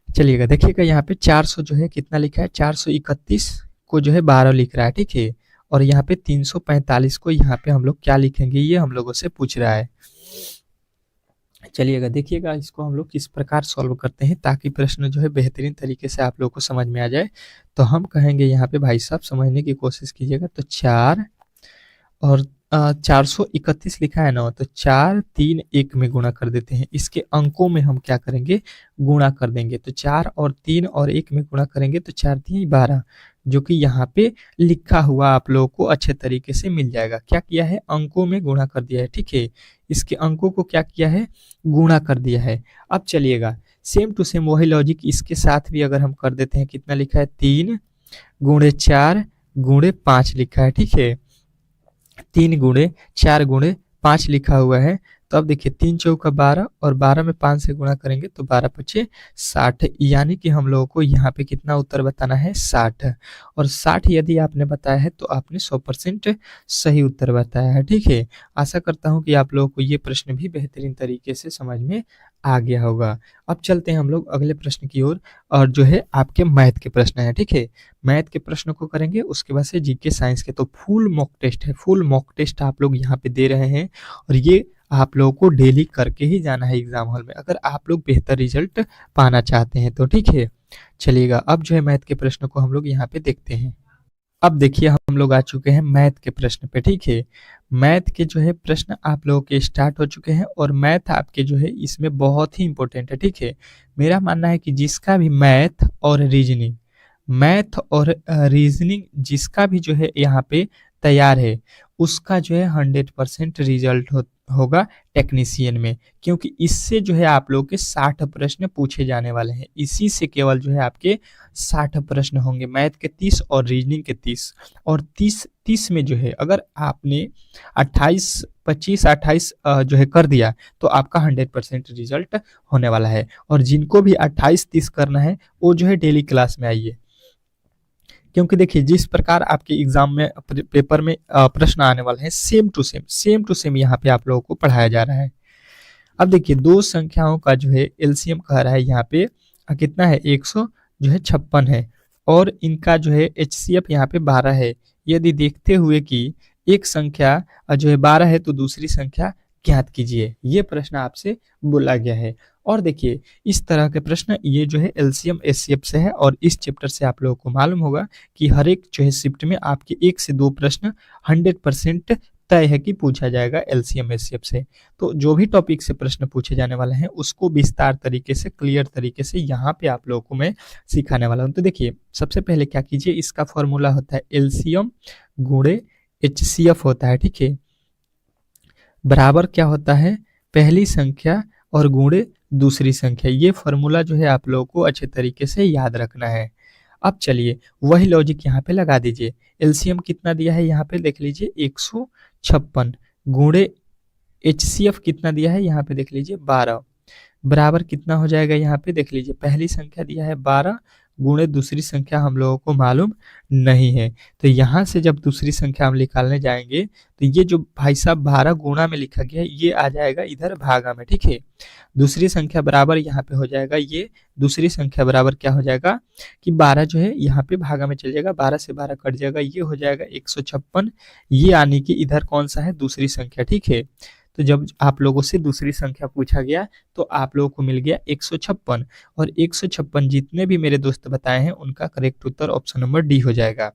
Speaker 1: चलिएगा देखिएगा यहाँ पे 400 जो है कितना लिखा है, 431 को जो है 12 लिख रहा है, ठीक है। और यहाँ पे 345 को यहाँ पे हम लोग क्या लिखेंगे, ये हम लोगों से पूछ रहा है। चलिएगा देखिएगा इसको हम लोग किस प्रकार सॉल्व करते हैं ताकि प्रश्न जो है बेहतरीन तरीके से आप लोग को समझ में आ जाए। तो हम कहेंगे यहाँ पे भाई साहब समझने की कोशिश कीजिएगा। तो 4 और 431 लिखा है ना, तो 4 3 1 में गुणा कर देते हैं। इसके अंकों में हम क्या करेंगे, गुणा कर देंगे। तो 4 और 3 और 1 में गुणा करेंगे तो 4 3 12, जो कि यहाँ पे लिखा हुआ आप लोगों को अच्छे तरीके से मिल जाएगा। क्या किया है, अंकों में गुणा कर दिया है, ठीक है। इसके अंकों को क्या किया है, गुणा कर दिया है। अब चलिएगा सेम टू सेम वही लॉजिक इसके साथ भी अगर हम कर देते हैं। कितना लिखा है, 3 गुणे 4 गुणे 5 लिखा है, ठीक है। 3 गुणे 4 गुणे 5 लिखा हुआ है। तो अब देखिए 3 चौका 12, और 12 में 5 से गुणा करेंगे तो 12 पचे 60, यानी कि हम लोगों को यहाँ पे कितना उत्तर बताना है, 60। और 60 यदि आपने बताया है तो आपने 100% सही उत्तर बताया है, ठीक है। आशा करता हूँ कि आप लोगों को ये प्रश्न भी बेहतरीन तरीके से समझ में आ गया होगा। अब चलते हैं हम लोग अगले प्रश्न की ओर, और जो है आपके मैथ के प्रश्न है, ठीक है। मैथ के प्रश्न को करेंगे, उसके बाद से जीके साइंस के। तो फुल मॉक टेस्ट है, फुल मॉक टेस्ट आप लोग यहाँ पे दे रहे हैं, और ये आप लोगों को डेली करके ही जाना है एग्जाम हॉल में, अगर आप लोग बेहतर रिजल्ट पाना चाहते हैं तो। ठीक है, चलिएगा अब जो है मैथ के प्रश्न को हम लोग यहाँ पे देखते हैं। अब देखिए हम लोग आ चुके हैं मैथ के प्रश्न पे। ठीक है, मैथ के जो है प्रश्न आप लोगों के स्टार्ट हो चुके हैं और मैथ आपके जो है इसमें बहुत ही इंपॉर्टेंट है। ठीक है, मेरा मानना है कि जिसका भी मैथ और रीजनिंग जिसका भी जो है यहाँ पे तैयार है, उसका जो है 100% रिजल्ट होगा टेक्नीशियन में, क्योंकि इससे जो है आप लोग के 60 प्रश्न पूछे जाने वाले हैं। इसी से केवल जो है आपके 60 प्रश्न होंगे, मैथ के 30 और रीजनिंग के 30। और 30 में जो है अगर आपने 25-28 जो है कर दिया तो आपका 100% रिजल्ट होने वाला है। और जिनको भी 28-30 करना है वो जो है डेली क्लास में आइए, क्योंकि देखिए जिस प्रकार आपके एग्जाम में पेपर में प्रश्न आने वाले हैं सेम टू सेम यहाँ पे आप लोगों को पढ़ाया जा रहा है। अब देखिए दो संख्याओं का जो है एलसीएम कह रहा है यहाँ पे कितना है, 156 है, और इनका जो है एचसीएफ यहाँ पे 12 है। यदि देखते हुए कि एक संख्या जो है 12 है तो दूसरी संख्या ज्ञात कीजिए, ये प्रश्न आपसे बोला गया है। और देखिए इस तरह के प्रश्न ये जो है एलसीएम एचसीएफ से है, और इस चैप्टर से आप लोगों को मालूम होगा कि हर एक जो है शिफ्ट में आपके 1 से 2 प्रश्न 100% तय है कि पूछा जाएगा एलसीएम एचसीएफ से। तो जो भी टॉपिक से प्रश्न पूछे जाने वाले हैं उसको विस्तार तरीके से, क्लियर तरीके से यहाँ पे आप लोगों को मैं सिखाने वाला हूँ। तो देखिए सबसे पहले क्या कीजिए, इसका फॉर्मूला होता है एलसीएम गुणे एचसीएफ होता है। ठीक है, बराबर क्या होता है, पहली संख्या और गुणे दूसरी संख्या। ये फॉर्मूला जो है आप लोगों को अच्छे तरीके से याद रखना है। अब चलिए वही लॉजिक यहाँ पे लगा दीजिए। एलसीएम कितना दिया है यहाँ पे देख लीजिए 156, गुणे एचसीएफ कितना दिया है यहाँ पे देख लीजिए 12, बराबर कितना हो जाएगा यहाँ पे देख लीजिए, पहली संख्या दिया है 12 गुणे दूसरी संख्या हम लोगों को मालूम नहीं है। तो यहाँ से जब दूसरी संख्या हम निकालने जाएंगे तो ये जो भाई साहब 12 गुणा में लिखा गया है ये आ जाएगा इधर भागा में। ठीक है, दूसरी संख्या बराबर यहाँ पे हो जाएगा, ये दूसरी संख्या बराबर क्या हो जाएगा कि 12 जो है यहाँ पे भागा में चल जाएगा, 12 से 12 कट जाएगा, ये हो जाएगा 156। ये यानी कि इधर कौन सा है, दूसरी संख्या। ठीक है, तो जब आप लोगों से दूसरी संख्या पूछा गया तो आप लोगों को मिल गया 156, और 156 जितने भी मेरे दोस्त बताए हैं उनका करेक्ट उत्तर ऑप्शन नंबर डी हो जाएगा।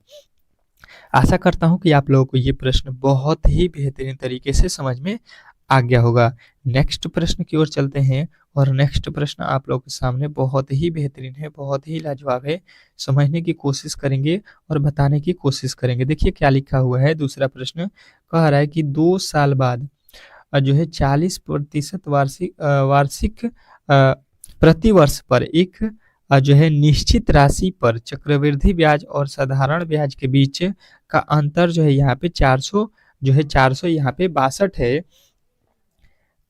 Speaker 1: आशा करता हूं कि आप लोगों को ये प्रश्न बहुत ही बेहतरीन तरीके से समझ में आ गया होगा। नेक्स्ट प्रश्न की ओर चलते हैं, और नेक्स्ट प्रश्न आप लोगों के सामने बहुत ही बेहतरीन है, बहुत ही लाजवाब है। समझने की कोशिश करेंगे और बताने की कोशिश करेंगे। देखिए क्या लिखा हुआ है, दूसरा प्रश्न कह रहा है कि 2 साल बाद जो है 40% वार्षिक प्रतिवर्ष पर एक जो है निश्चित राशि पर चक्रवृद्धि ब्याज और साधारण ब्याज के बीच का अंतर जो है यहाँ पे 400 जो है 400 यहाँ पे 62 है।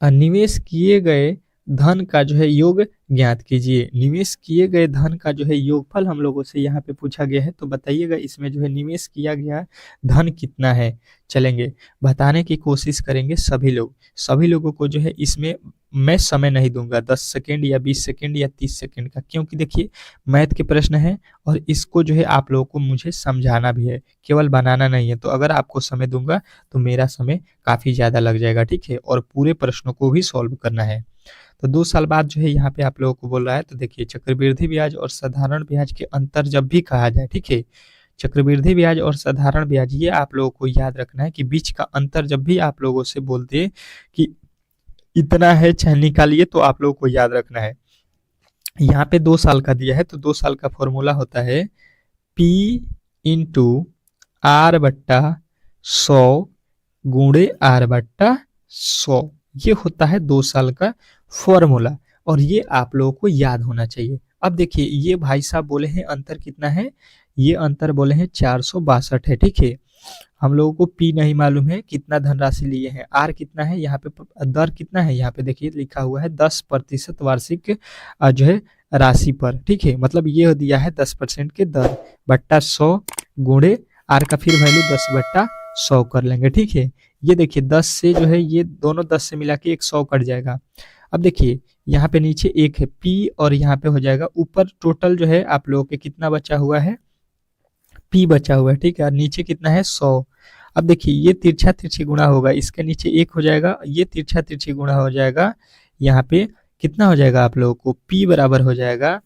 Speaker 1: निवेश किए गए धन का जो है योग ज्ञात कीजिए। निवेश किए गए धन का जो है योगफल हम लोगों से यहाँ पे पूछा गया है, तो बताइएगा इसमें जो है निवेश किया गया धन कितना है। चलेंगे बताने की कोशिश करेंगे सभी लोगों को जो है इसमें मैं समय नहीं दूंगा 10 सेकेंड या 20 सेकेंड या 30 सेकेंड का, क्योंकि देखिए मैथ के प्रश्न है और इसको जो है आप लोगों को मुझे समझाना भी है, केवल बनाना नहीं है। तो अगर आपको समय दूंगा तो मेरा समय काफ़ी ज़्यादा लग जाएगा। ठीक है, और पूरे प्रश्नों को भी सॉल्व करना है। तो 2 साल बाद जो है यहाँ पे आप लोगों को बोल रहा है, तो देखिए चक्रवृद्धि ब्याज और साधारण ब्याज के अंतर जब भी कहा जाए, ठीक है, चक्रवृद्धि ब्याज और साधारण ब्याज ये आप लोगों को याद रखना है कि बीच का अंतर जब भी आप लोगों से बोलते कि इतना है चाहे निकालिए, तो आप लोगों को याद रखना है। यहाँ पे 2 साल का दिया है, तो 2 साल का फॉर्मूला होता है P इंटू R बट्टा 100 गुणे R बट्टा 100, ये होता है 2 साल का फॉर्मूला, और ये आप लोगों को याद होना चाहिए। अब देखिए ये भाई साहब बोले हैं अंतर कितना है, ये अंतर बोले हैं 462 है। ठीक है, हम लोगों को P नहीं मालूम है कितना धनराशि लिए हैं, R कितना है, यहाँ पे दर कितना है, यहाँ पे देखिए लिखा हुआ है 10% वार्षिक जो है राशि पर। ठीक है, मतलब ये दिया है 10% के दर बट्टा 100 गुणे R का फिर वैल्यू 10/100 कर लेंगे। ठीक है, ये देखिए 10 से जो है ये दोनों 10 से मिला के 100 कट जाएगा। अब देखिए यहाँ पे नीचे 1 है P और यहाँ पे हो जाएगा ऊपर टोटल जो है आप लोगों के कितना बचा हुआ है, P बचा हुआ है। ठीक है, और नीचे कितना है 100। अब देखिए ये तिरछा तिरछी गुणा होगा, इसके नीचे 1 हो जाएगा, ये तिरछा तिरछी गुणा हो जाएगा, यहाँ पे कितना हो जाएगा आप लोगों को, p बराबर हो जाएगा,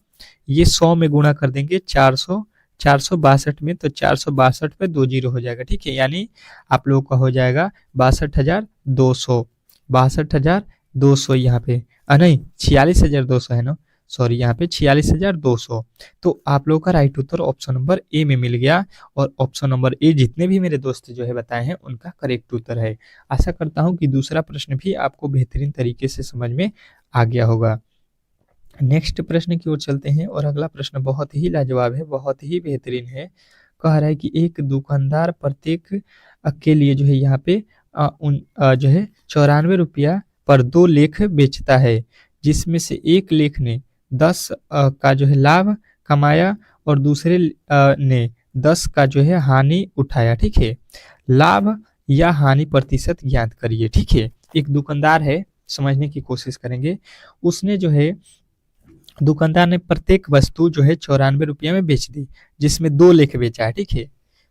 Speaker 1: ये 100 में गुणा कर देंगे 400, 462 में, तो 462 पे 2 जीरो हो जाएगा, ठीक है। यानी आप लोगों का हो जाएगा 62,200, 62,200 यहाँ पे, नहीं 46,200 है ना, सॉरी यहाँ पे 46,200। तो आप लोगों का right Uttar option number A में मिल गया, और ऑप्शन नंबर ए जितने भी मेरे दोस्त जो है बताए हैं उनका करेक्ट उत्तर है। आशा करता हूँ कि दूसरा प्रश्न भी आपको बेहतरीन तरीके से समझ में आ गया होगा। नेक्स्ट प्रश्न की ओर चलते हैं, और अगला प्रश्न बहुत ही लाजवाब है, बहुत ही बेहतरीन है। कह रहा है कि एक दुकानदार प्रत्येक के लिए जो है यहाँ पे जो है 94 रुपया पर 2 लेख बेचता है, जिसमें से एक लेख ने 10 का जो है लाभ कमाया और दूसरे ने 10 का जो है हानि उठाया, ठीक है। लाभ या हानि प्रतिशत ज्ञात करिए, ठीक है। एक दुकानदार है, समझने की कोशिश करेंगे। उसने जो है, दुकानदार ने प्रत्येक वस्तु जो है 94 रुपये में बेच दी, जिसमें 2 लेख बेचा है, ठीक है।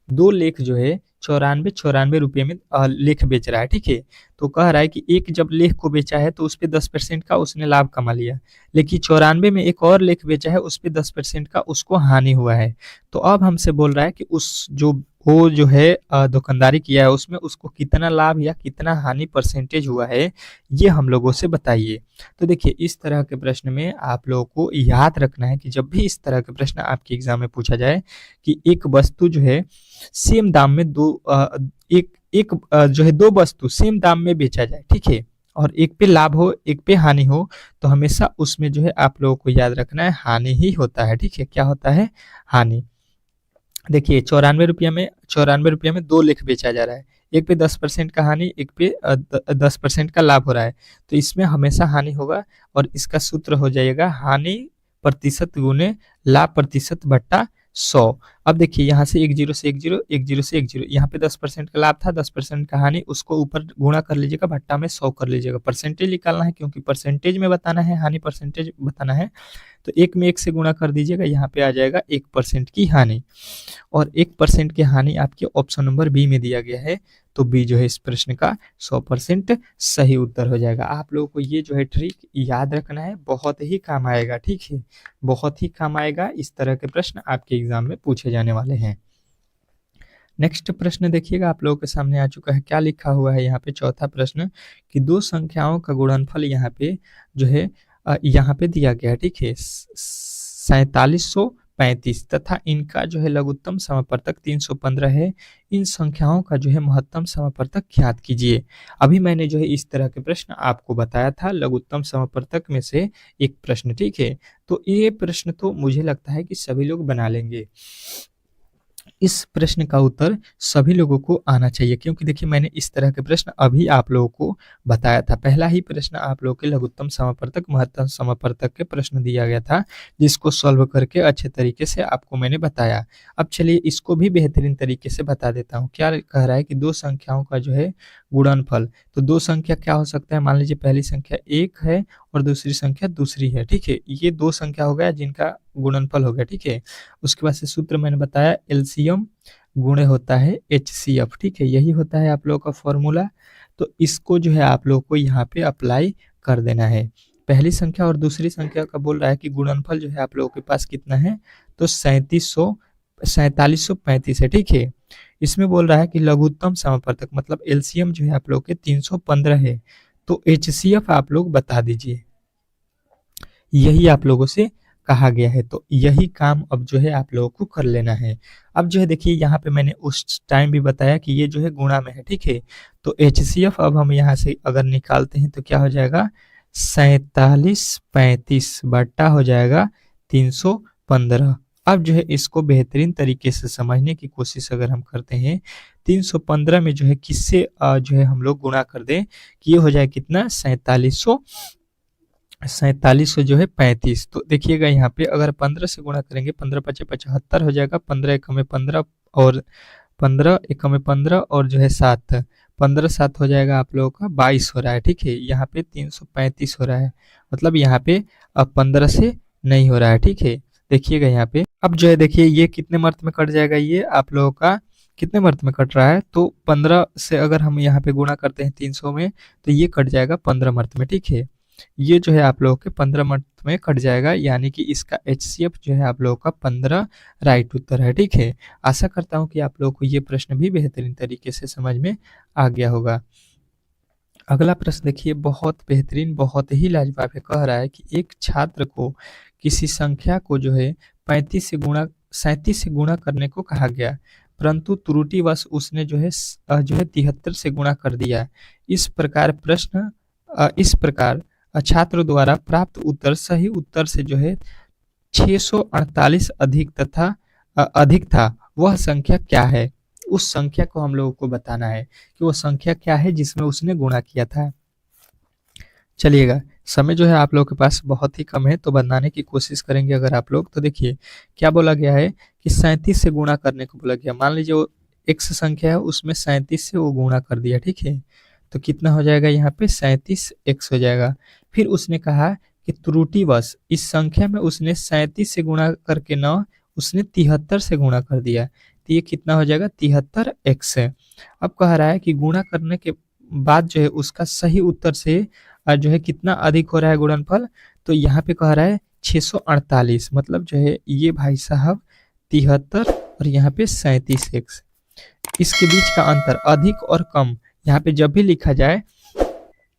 Speaker 1: 2 लेख जो है 94 रुपये में लेख बेच रहा है, ठीक है। तो कह रहा है कि एक जब लेख को बेचा है तो उस पर 10% का उसने लाभ कमा लिया, लेकिन 94 में एक और लेख बेचा है, उस पर 10% का उसको हानि हुआ है। तो अब हमसे बोल रहा है कि उस जो वो जो है दुकानदारी किया है उसमें उसको कितना लाभ या कितना हानि परसेंटेज हुआ है, ये हम लोगों से बताइए। तो देखिए इस तरह के प्रश्न में आप लोगों को याद रखना है कि जब भी इस तरह के प्रश्न आपके एग्जाम में पूछा जाए कि एक वस्तु जो है सेम दाम में जो है 2 वस्तु सेम दाम में बेचा जाए, ठीक है, और एक पे लाभ हो एक पे हानि हो, तो हमेशा उसमें जो है आप लोगों को याद रखना है हानि ही होता है, ठीक है। क्या होता है? हानि। देखिए 94 रुपये में 2 लेख बेचा जा रहा है, एक पे 10% का हानि, एक पे 10% का लाभ हो रहा है, तो इसमें हमेशा हानि होगा, और इसका सूत्र हो जाएगा हानि प्रतिशत गुने लाभ प्रतिशत बट्टा 100। अब देखिए यहाँ से 1 जीरो से 1 जीरो, 1 जीरो से 1 जीरो, यहाँ पे 10% का लाभ था, 10% का हानि, उसको ऊपर गुणा कर लीजिएगा, भट्टा में 100 कर लीजिएगा। परसेंटेज निकालना है क्योंकि परसेंटेज में बताना है, हानि परसेंटेज बताना है, तो 1 में 1 से गुणा कर दीजिएगा, यहाँ पे आ जाएगा 1% की हानि, और 1% की हानि आपके ऑप्शन नंबर बी में दिया गया है, तो बी जो है इस प्रश्न का 100% सही उत्तर हो जाएगा। आप लोगों को ये जो है ट्रिक याद रखना है, बहुत ही काम आएगा, ठीक है, बहुत ही काम आएगा। इस तरह के प्रश्न आपके एग्जाम में पूछे जाने वाले हैं। नेक्स्ट प्रश्न देखिएगा, आप लोगों के सामने आ चुका है, क्या लिखा हुआ है यहाँ पे, चौथा प्रश्न, कि 2 संख्याओं का गुणनफल यहाँ पे जो है यहाँ पे दिया गया है, ठीक है, 4735 तथा इनका जो है लघुत्तम समापवर्तक 315 है। इन संख्याओं का जो है महत्तम समापवर्तक ज्ञात कीजिए। अभी मैंने जो है इस तरह के प्रश्न आपको बताया था, लघुत्तम समापवर्तक में से एक प्रश्न, ठीक है। तो ये प्रश्न तो मुझे लगता है कि सभी लोग बना लेंगे। इस प्रश्न का उत्तर सभी लोगों को आना चाहिए, क्योंकि देखिए मैंने इस तरह के प्रश्न अभी आप लोगों को बताया था। पहला ही प्रश्न आप लोगों के लघुत्तम समापवर्तक महत्तम समापवर्तक के प्रश्न दिया गया था, जिसको सॉल्व करके अच्छे तरीके से आपको मैंने बताया। अब चलिए इसको भी बेहतरीन तरीके से बता देता हूँ। क्या कह रहा है कि 2 संख्याओं का जो है गुणनफल, तो 2 संख्या क्या हो सकता है, मान लीजिए पहली संख्या 1 है और दूसरी संख्या दूसरी है, ठीक है। ये 2 संख्या हो गया जिनका गुणनफल हो गया, ठीक है। उसके बाद से सूत्र मैंने बताया, एलसीएम गुणे होता है एचसीएफ, ठीक है, यही होता है आप लोगों का फॉर्मूला। तो इसको जो है आप लोग को यहाँ पे अप्लाई कर देना है। पहली संख्या और दूसरी संख्या का बोल रहा है कि गुणनफल जो है आप लोगों के पास कितना है, तो 4735 है, ठीक है। इसमें बोल रहा है कि लघुत्तम समापवर्तक मतलब एलसीएम जो है आप लोग के 315 है, तो एचसीएफ आप लोग बता दीजिए, यही आप लोगों से कहा गया है। तो यही काम अब जो है आप लोगों को कर लेना है। अब जो है देखिए यहाँ पे मैंने उस टाइम भी बताया कि ये जो है गुणा में है, ठीक है। तो एचसीएफ अब हम यहाँ से अगर निकालते हैं तो क्या हो जाएगा, 4735 बट्टा हो जाएगा 315। अब जो है इसको बेहतरीन तरीके से समझने की कोशिश अगर हम करते हैं, 315 में जो है किससे जो है हम लोग गुणा कर दें कि ये हो जाए कितना, 4700 जो है 35। तो देखिएगा यहाँ पे अगर 15 से गुणा करेंगे, 15 पचे 75 हो जाएगा, 15 एकम में 15 और 15 एकम में 15 और जो है 7, 15 7 हो जाएगा आप लोगों का 22 हो रहा है, ठीक है। यहाँ पे 335 हो रहा है, मतलब यहाँ पे अब 15 से नहीं हो रहा है, ठीक है। देखिएगा यहाँ पे अब जो है देखिए ये कितने मर्त में कट जाएगा, ये आप लोगों का कितने मर्त में कट रहा है, तो 15 से अगर हम यहाँ पे गुणा करते हैं 300 में, तो ये कट जाएगा 15 मर्त में, ठीक है। ये जो है आप लोगों के 15 मर्त में कट जाएगा, यानी कि इसका HCF जो है आप लोगों का 15 राइट उत्तर है, ठीक है। आशा करता हूँ कि आप लोगों को ये प्रश्न भी बेहतरीन तरीके से समझ में आ गया होगा। अगला प्रश्न देखिए, बहुत बेहतरीन, बहुत ही लाजवाब है। कह रहा है कि एक छात्र को किसी संख्या को जो है 37 से गुणा करने को कहा गया, परंतु त्रुटिवश उसने जो है 73 से गुणा कर दिया। इस प्रकार छात्र द्वारा प्राप्त उत्तर सही उत्तर से जो है 648 अधिक था। वह संख्या क्या है? उस संख्या को हम लोगों को बताना है कि वो संख्या क्या है जिसमें उसने गुणा किया था। चलिएगा, समय जो है आप लोगों के पास बहुत ही कम है, तो बनाने की कोशिश करेंगे अगर आप लोग। तो देखिए क्या बोला गया है कि 37 से गुणा करने को बोला गया। मान लीजिए वो x संख्या है, उसमें 37 से वो गुणा कर दिया, ठीक है। तो कितना हो जाएगा यहाँ पे 37x हो जाएगा। फिर उसने कहा कि त्रुटिवश इस संख्या में उसने 37 से गुणा करके न उसने 73 से गुणा कर दिया, तो ये कितना हो जाएगा 73x है। अब कह रहा है कि गुणा करने के बाद जो है उसका सही उत्तर से जो है कितना अधिक हो रहा है गुणनफल, तो यहाँ पे कह रहा है 648, मतलब जो है ये भाई साहब 73 और यहाँ पे 37x, इसके बीच का अंतर अधिक और कम यहाँ पे जब भी लिखा जाए,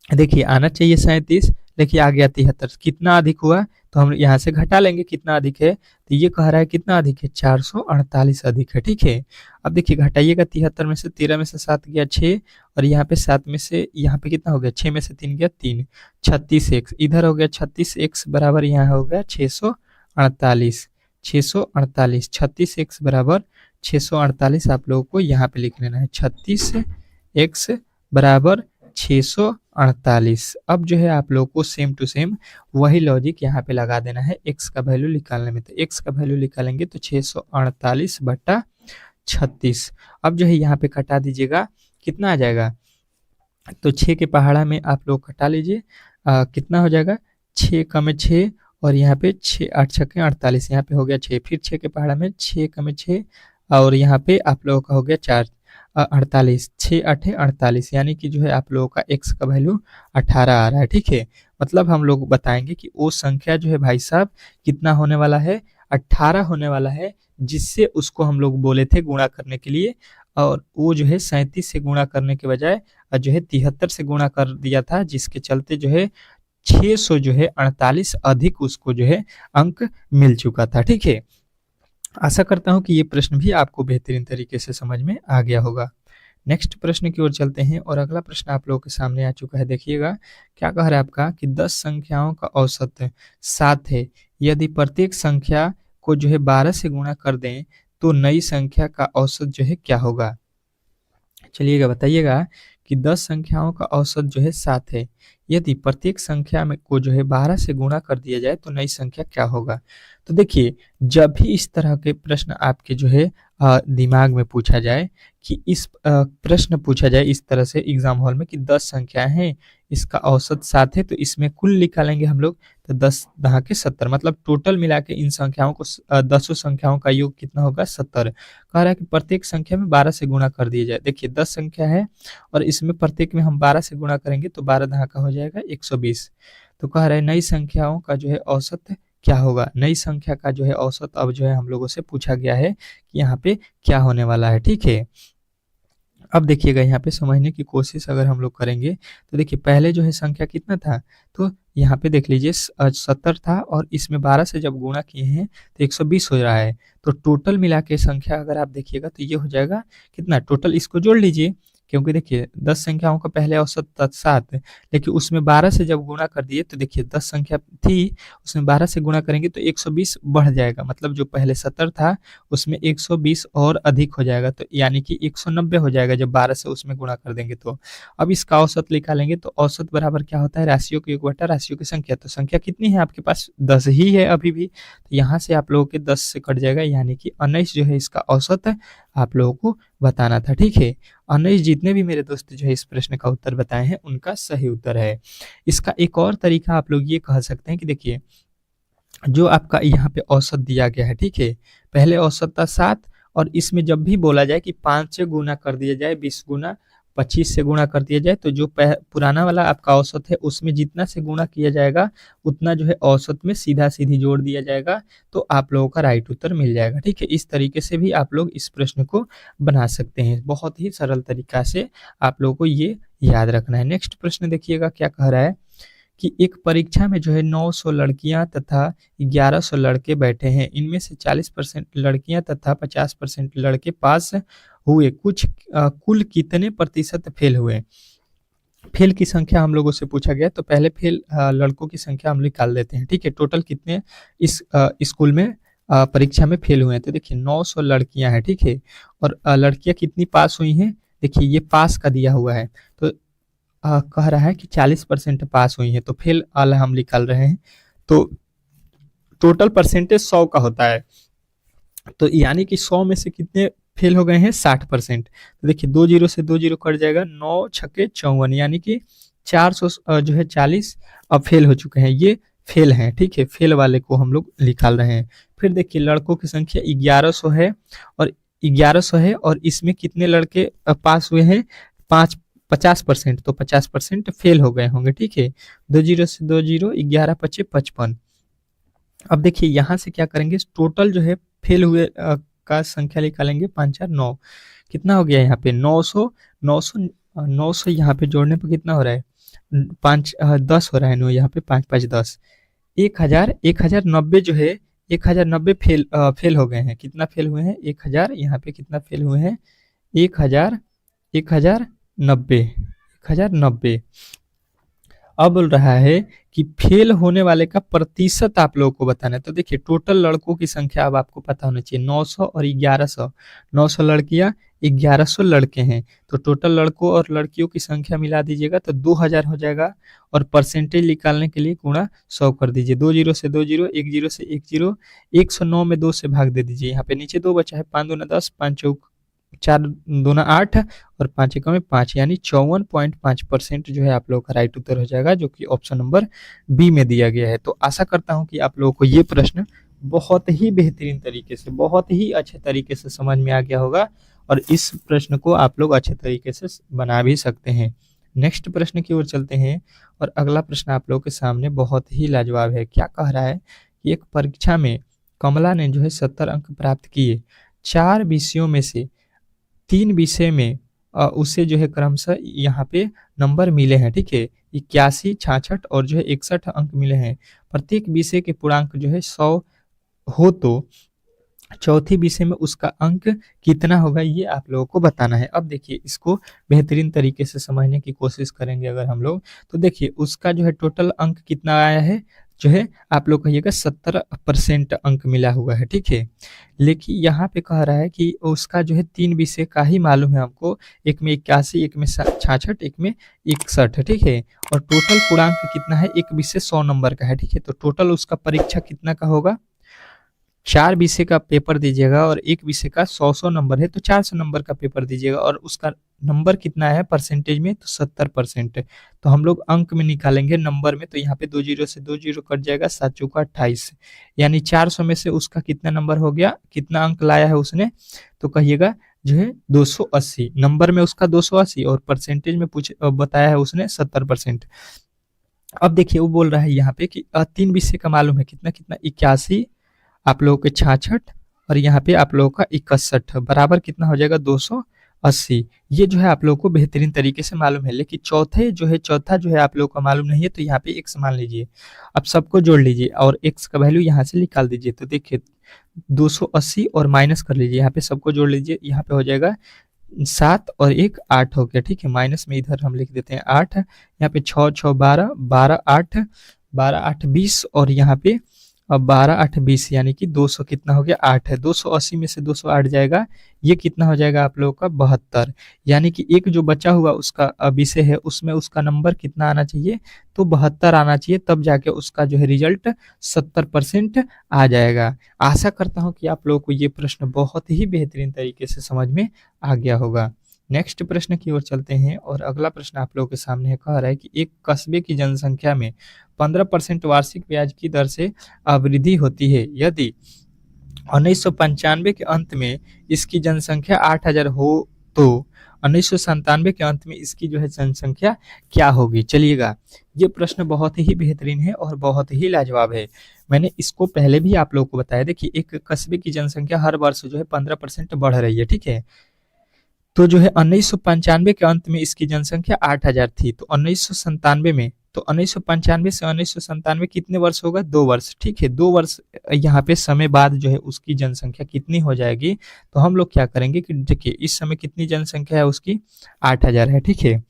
Speaker 1: देखिए आना चाहिए 37, देखिए आ गया 73, कितना अधिक हुआ तो हम यहाँ से घटा लेंगे कितना अधिक है, तो ये कह रहा है कितना अधिक है 448 अधिक है, ठीक है। अब देखिए घटाइएगा 73 में से 13 में से 7 गया 6, और यहाँ पे 7 में से यहाँ पे कितना हो गया 6 में से 3 गया 3, 36x इधर हो गया 36x बराबर यहाँ हो गया 648, 36x बराबर 648 आप लोगों को यहाँ पे लिख लेना है, 36x बराबर 648। अब जो है आप लोग को सेम टू सेम वही लॉजिक यहाँ पे लगा देना है x का वैल्यू निकालने में। तो x का वैल्यू निकालेंगे तो 648 बटा 36। अब जो है यहाँ पे कटा दीजिएगा, कितना आ जाएगा, तो 6 के पहाड़ा में आप लोग कटा लीजिए, कितना हो जाएगा 6 का में 6 और यहाँ पे 6 8 छक्के 48, यहाँ पे हो गया 6, फिर 6 के पहाड़ा में 6 का में 6 और यहाँ पे आप लोगों का हो गया 4 48, 6 8 48, यानी कि जो है आप लोगों का x का वैल्यू 18 आ रहा है, ठीक है। मतलब हम लोग बताएंगे कि वो संख्या जो है भाई साहब कितना होने वाला है 18 होने वाला है, जिससे उसको हम लोग बोले थे गुणा करने के लिए, और वो जो है 37 से गुणा करने के बजाय जो है 73 से गुणा कर दिया था, जिसके चलते जो है 600 जो है 48 अधिक उसको जो है अंक मिल चुका था, ठीक है। आशा करता हूं कि ये प्रश्न भी आपको बेहतरीन तरीके से समझ में आ गया होगा। नेक्स्ट प्रश्न की ओर चलते हैं, और अगला प्रश्न आप लोगों के सामने आ चुका है। देखिएगा क्या कह रहा है आपका कि 10 संख्याओं का औसत 7 है। यदि प्रत्येक संख्या को जो है 12 से गुणा कर दें तो नई संख्या का औसत जो है क्या होगा। चलिएगा बताइएगा कि 10 संख्याओं का औसत जो है 7 है। यदि प्रत्येक संख्या में को जो है 12 से गुणा कर दिया जाए तो नई संख्या क्या होगा। तो देखिए जब भी इस तरह के प्रश्न आपके जो है दिमाग में पूछा जाए कि इस प्रश्न पूछा जाए इस तरह से एग्जाम हॉल में कि 10 संख्याएं हैं, इसका औसत 7 है, तो इसमें कुल निकालेंगे हम लोग, तो 10 दहा के 70, मतलब टोटल मिला के इन संख्याओं को 10 संख्याओं का योग कितना होगा 70। कह रहा है कि प्रत्येक संख्या में 12 से गुणा कर दिया जाए। देखिए 10 संख्या है और इसमें प्रत्येक में हम 12 से गुणा करेंगे तो 12 दहा का हो जाएगा 120। तो कह रहा है नई संख्याओं का जो है औसत क्या होगा। नई संख्या का जो है औसत अब जो है हम लोगों से पूछा गया है कि यहाँ पे क्या होने वाला है, ठीक है। अब देखिएगा यहाँ पे समझने की कोशिश अगर हम लोग करेंगे तो देखिए पहले जो है संख्या कितना था, तो यहाँ पे देख लीजिए 70 था और इसमें 12 से जब गुणा किए हैं तो 120 हो रहा है। तो टोटल मिला के संख्या अगर आप देखिएगा तो ये हो जाएगा कितना, टोटल इसको जोड़ लीजिए, क्योंकि देखिए 10 संख्याओं का पहले औसत 7, लेकिन उसमें 12 से जब गुणा कर दिए तो देखिए 10 संख्या थी उसमें 12 से गुणा करेंगे तो 120 बढ़ जाएगा, मतलब जो पहले 70 था उसमें 120 और अधिक हो जाएगा, तो यानी कि 190 हो जाएगा जब 12 से उसमें गुणा कर देंगे तो। अब इसका औसत निकालेंगे तो औसत बराबर क्या होता है, राशियों के योग बटा राशियों की संख्या। तो संख्या कितनी है आपके पास 10 ही है अभी भी, तो यहाँ से आप लोगों के 10 से कट जाएगा, यानी कि 19 जो है इसका औसत है आप लोगों को बताना था, ठीक है। 19 जितने भी मेरे दोस्त जो है इस प्रश्न का उत्तर बताए हैं उनका सही उत्तर है। इसका एक और तरीका आप लोग ये कह सकते हैं कि देखिए जो आपका यहाँ पे औसत दिया गया है, ठीक है, पहले औसत था 7 और इसमें जब भी बोला जाए कि 5 से गुना कर दिया जाए, 20 गुना 25 से गुणा कर दिया जाए, तो जो पुराना वाला आपका औसत है उसमें जितना से गुणा किया जाएगा उतना जो है औसत में सीधा सीधी जोड़ दिया जाएगा, तो आप लोगों का राइट उत्तर मिल जाएगा। ठीक है, इस तरीके से भी आप लोग इस प्रश्न को बना सकते हैं। बहुत ही सरल तरीका से आप लोगों को ये याद रखना है। नेक्स्ट प्रश्न देखिएगा क्या कह रहा है कि एक परीक्षा में जो है 900 लड़कियां तथा 1100 लड़के बैठे हैं। इनमें से 40% लड़कियां तथा 50% लड़के पास हुए। कुल कितने प्रतिशत फेल हुए? फेल की संख्या हम लोगों से पूछा गया, तो पहले फेल लड़कों की संख्या हम निकाल देते हैं। ठीक है, टोटल कितने इस स्कूल में परीक्षा में फेल हुए हैं? तो देखिए 900 लड़कियां हैं। ठीक है, और लड़कियां कितनी पास हुई हैं? देखिए ये पास का दिया हुआ है, तो कह रहा है कि 40% पास हुई है, तो फेल वाला हम निकाल रहे हैं। तो टोटल परसेंटेज 100 का होता है, तो यानी कि 100 में से कितने फेल हो गए हैं? 60%। तो देखिए 2 जीरो से 2 जीरो कट जाएगा, 9 छक्के 54, यानी कि 400 जो है 40 अब फेल हो चुके हैं, ये फेल हैं। ठीक है, फेल वाले को हम लोग निकाल रहे हैं। फिर देखिए लड़कों की संख्या 1100 है, और 1100 है, और इसमें कितने लड़के पास हुए हैं? 50%, तो 50% फेल हो गए होंगे। ठीक है, 2 जीरो से 2 जीरो, 11 पचे 55। अब देखिए यहाँ से क्या करेंगे, टोटल जो है फेल हुए का संख्या निकालेंगे, 5 4 9, कितना हो गया यहाँ पे? 900 यहाँ पे जोड़ने पे कितना हो रहा है? 10 हो रहा है। नो यहाँ पे 5 5 10, 1090 जो है 1090 फेल हो गए हैं। कितना फेल हुए हैं? 1000, यहाँ पे कितना फेल हुए हैं? 1090। अब बोल रहा है कि फेल होने वाले का प्रतिशत आप लोगों को बताना है। तो देखिए टोटल लड़कों की संख्या अब आपको पता होना चाहिए, 900 और 1100। 900 लड़कियां, 1100 लड़के हैं, तो टोटल लड़कों और लड़कियों की संख्या मिला दीजिएगा तो 2000 हो जाएगा, और परसेंटेज निकालने के लिए गुणा 100 कर दीजिए। 2 जीरो से 2 जीरो, 1 जीरो से 1 जीरो, 109 में 2 से भाग दे दीजिए। यहाँ पे नीचे 2 बचा है, 5 दूना 10, 5 चौक 4 दूना 8, और 5 एकम में 5, यानी 54.5% जो है आप लोगों का राइट उत्तर हो जाएगा, जो कि ऑप्शन नंबर बी में दिया गया है। तो आशा करता हूं कि आप लोगों को ये प्रश्न बहुत ही बेहतरीन तरीके से, बहुत ही अच्छे तरीके से समझ में आ गया होगा, और इस प्रश्न को आप लोग अच्छे तरीके से बना भी सकते हैं। नेक्स्ट प्रश्न की ओर चलते हैं, और अगला प्रश्न आप लोगों के सामने बहुत ही लाजवाब है। क्या कह रहा है कि एक परीक्षा में कमला ने जो है 70 अंक प्राप्त किए। 4 विषयों में से 3 विषय में उसे जो है क्रमशः यहाँ पे नंबर मिले हैं। ठीक है, 81, 66 और जो है 61 अंक मिले हैं। प्रत्येक विषय के पूर्णांक जो है 100 हो, तो चौथी विषय में उसका अंक कितना होगा, ये आप लोगों को बताना है। अब देखिए इसको बेहतरीन तरीके से समझने की कोशिश करेंगे अगर हम लोग, तो देखिए उसका जो है टोटल अंक कितना आया है, जो है आप लोग कहिएगा 70% अंक मिला हुआ है। ठीक है, लेकिन यहाँ पे कह रहा है कि उसका जो है 3 विषय का ही मालूम है हमको, एक में 81, एक में 66, एक में 61। ठीक है, और टोटल पूर्णांक कितना है, एक विषय 100 नंबर का है। ठीक है, तो टोटल उसका परीक्षा कितना का होगा? 4 विषय का पेपर दीजिएगा, और एक विषय का 100 नंबर है, तो 400 नंबर का पेपर दीजिएगा, और उसका नंबर कितना है परसेंटेज में? तो 70%। तो हम लोग अंक में निकालेंगे नंबर में, तो यहाँ पे 2 जीरो से 2 जीरो कट जाएगा, 7 चौका 28, यानी 400 में से उसका कितना नंबर हो गया, कितना अंक लाया है उसने? तो कहिएगा जो है 280। नंबर में उसका 280, और परसेंटेज में बताया है उसने 70%। अब देखिए वो बोल रहा है यहाँ पे कि 3 विषय का मालूम है, कितना कितना? 81, आप लोगों के 66, और यहाँ पे आप लोगों का 61, बराबर कितना हो जाएगा? 280। ये जो है आप लोगों को बेहतरीन तरीके से मालूम है, लेकिन चौथा जो है आप लोगों को मालूम नहीं है, तो यहाँ पे x मान लीजिए। अब सबको जोड़ लीजिए और x का वैल्यू यहाँ से निकाल दीजिए। तो देखिए 280 और माइनस कर लीजिए, यहाँ पे सबको जोड़ लीजिए, यहाँ पे हो जाएगा 7 और 1 8 हो गया। ठीक है, माइनस में इधर हम लिख देते हैं 8, यहाँ पे 6 6 12, 12 8, 12 8 20, और यहाँ पे अब 12 8 20, यानी कि 200 कितना हो गया? 8 है। 280 में से 208 जाएगा, ये कितना हो जाएगा आप लोगों का? 72। यानी कि एक जो बचा हुआ उसका विषय है, उसमें उसका नंबर कितना आना चाहिए? तो 72 आना चाहिए, तब जाके उसका जो है रिजल्ट 70% आ जाएगा। आशा करता हूँ कि आप लोगों को ये प्रश्न बहुत ही बेहतरीन तरीके से समझ में आ गया होगा। नेक्स्ट प्रश्न की ओर चलते हैं, और अगला प्रश्न आप लोगों के सामने कह रहा है कि एक कस्बे की जनसंख्या में 15% वार्षिक ब्याज की दर से वृद्धि होती है। यदि 1995 के अंत में इसकी जनसंख्या 8,000 हो तो 1997 के अंत में इसकी जो है जनसंख्या क्या होगी? चलिएगा, ये प्रश्न बहुत ही बेहतरीन है और बहुत ही लाजवाब है। मैंने इसको पहले भी आप लोगों को बताया। देखिए, एक कस्बे की जनसंख्या हर वर्ष जो है 15% बढ़ रही है, ठीक है? तो जो है 1995 के अंत में इसकी जनसंख्या 8,000 थी। तो 1997 में, तो 1995 से 1997 कितने वर्ष होगा? 2 वर्ष, ठीक है? 2 वर्ष यहाँ पे समय बाद जो है उसकी जनसंख्या कितनी हो जाएगी? तो हम लोग क्या करेंगे कि देखिए, इस समय कितनी जनसंख्या है उसकी? 8,000 है, ठीक है?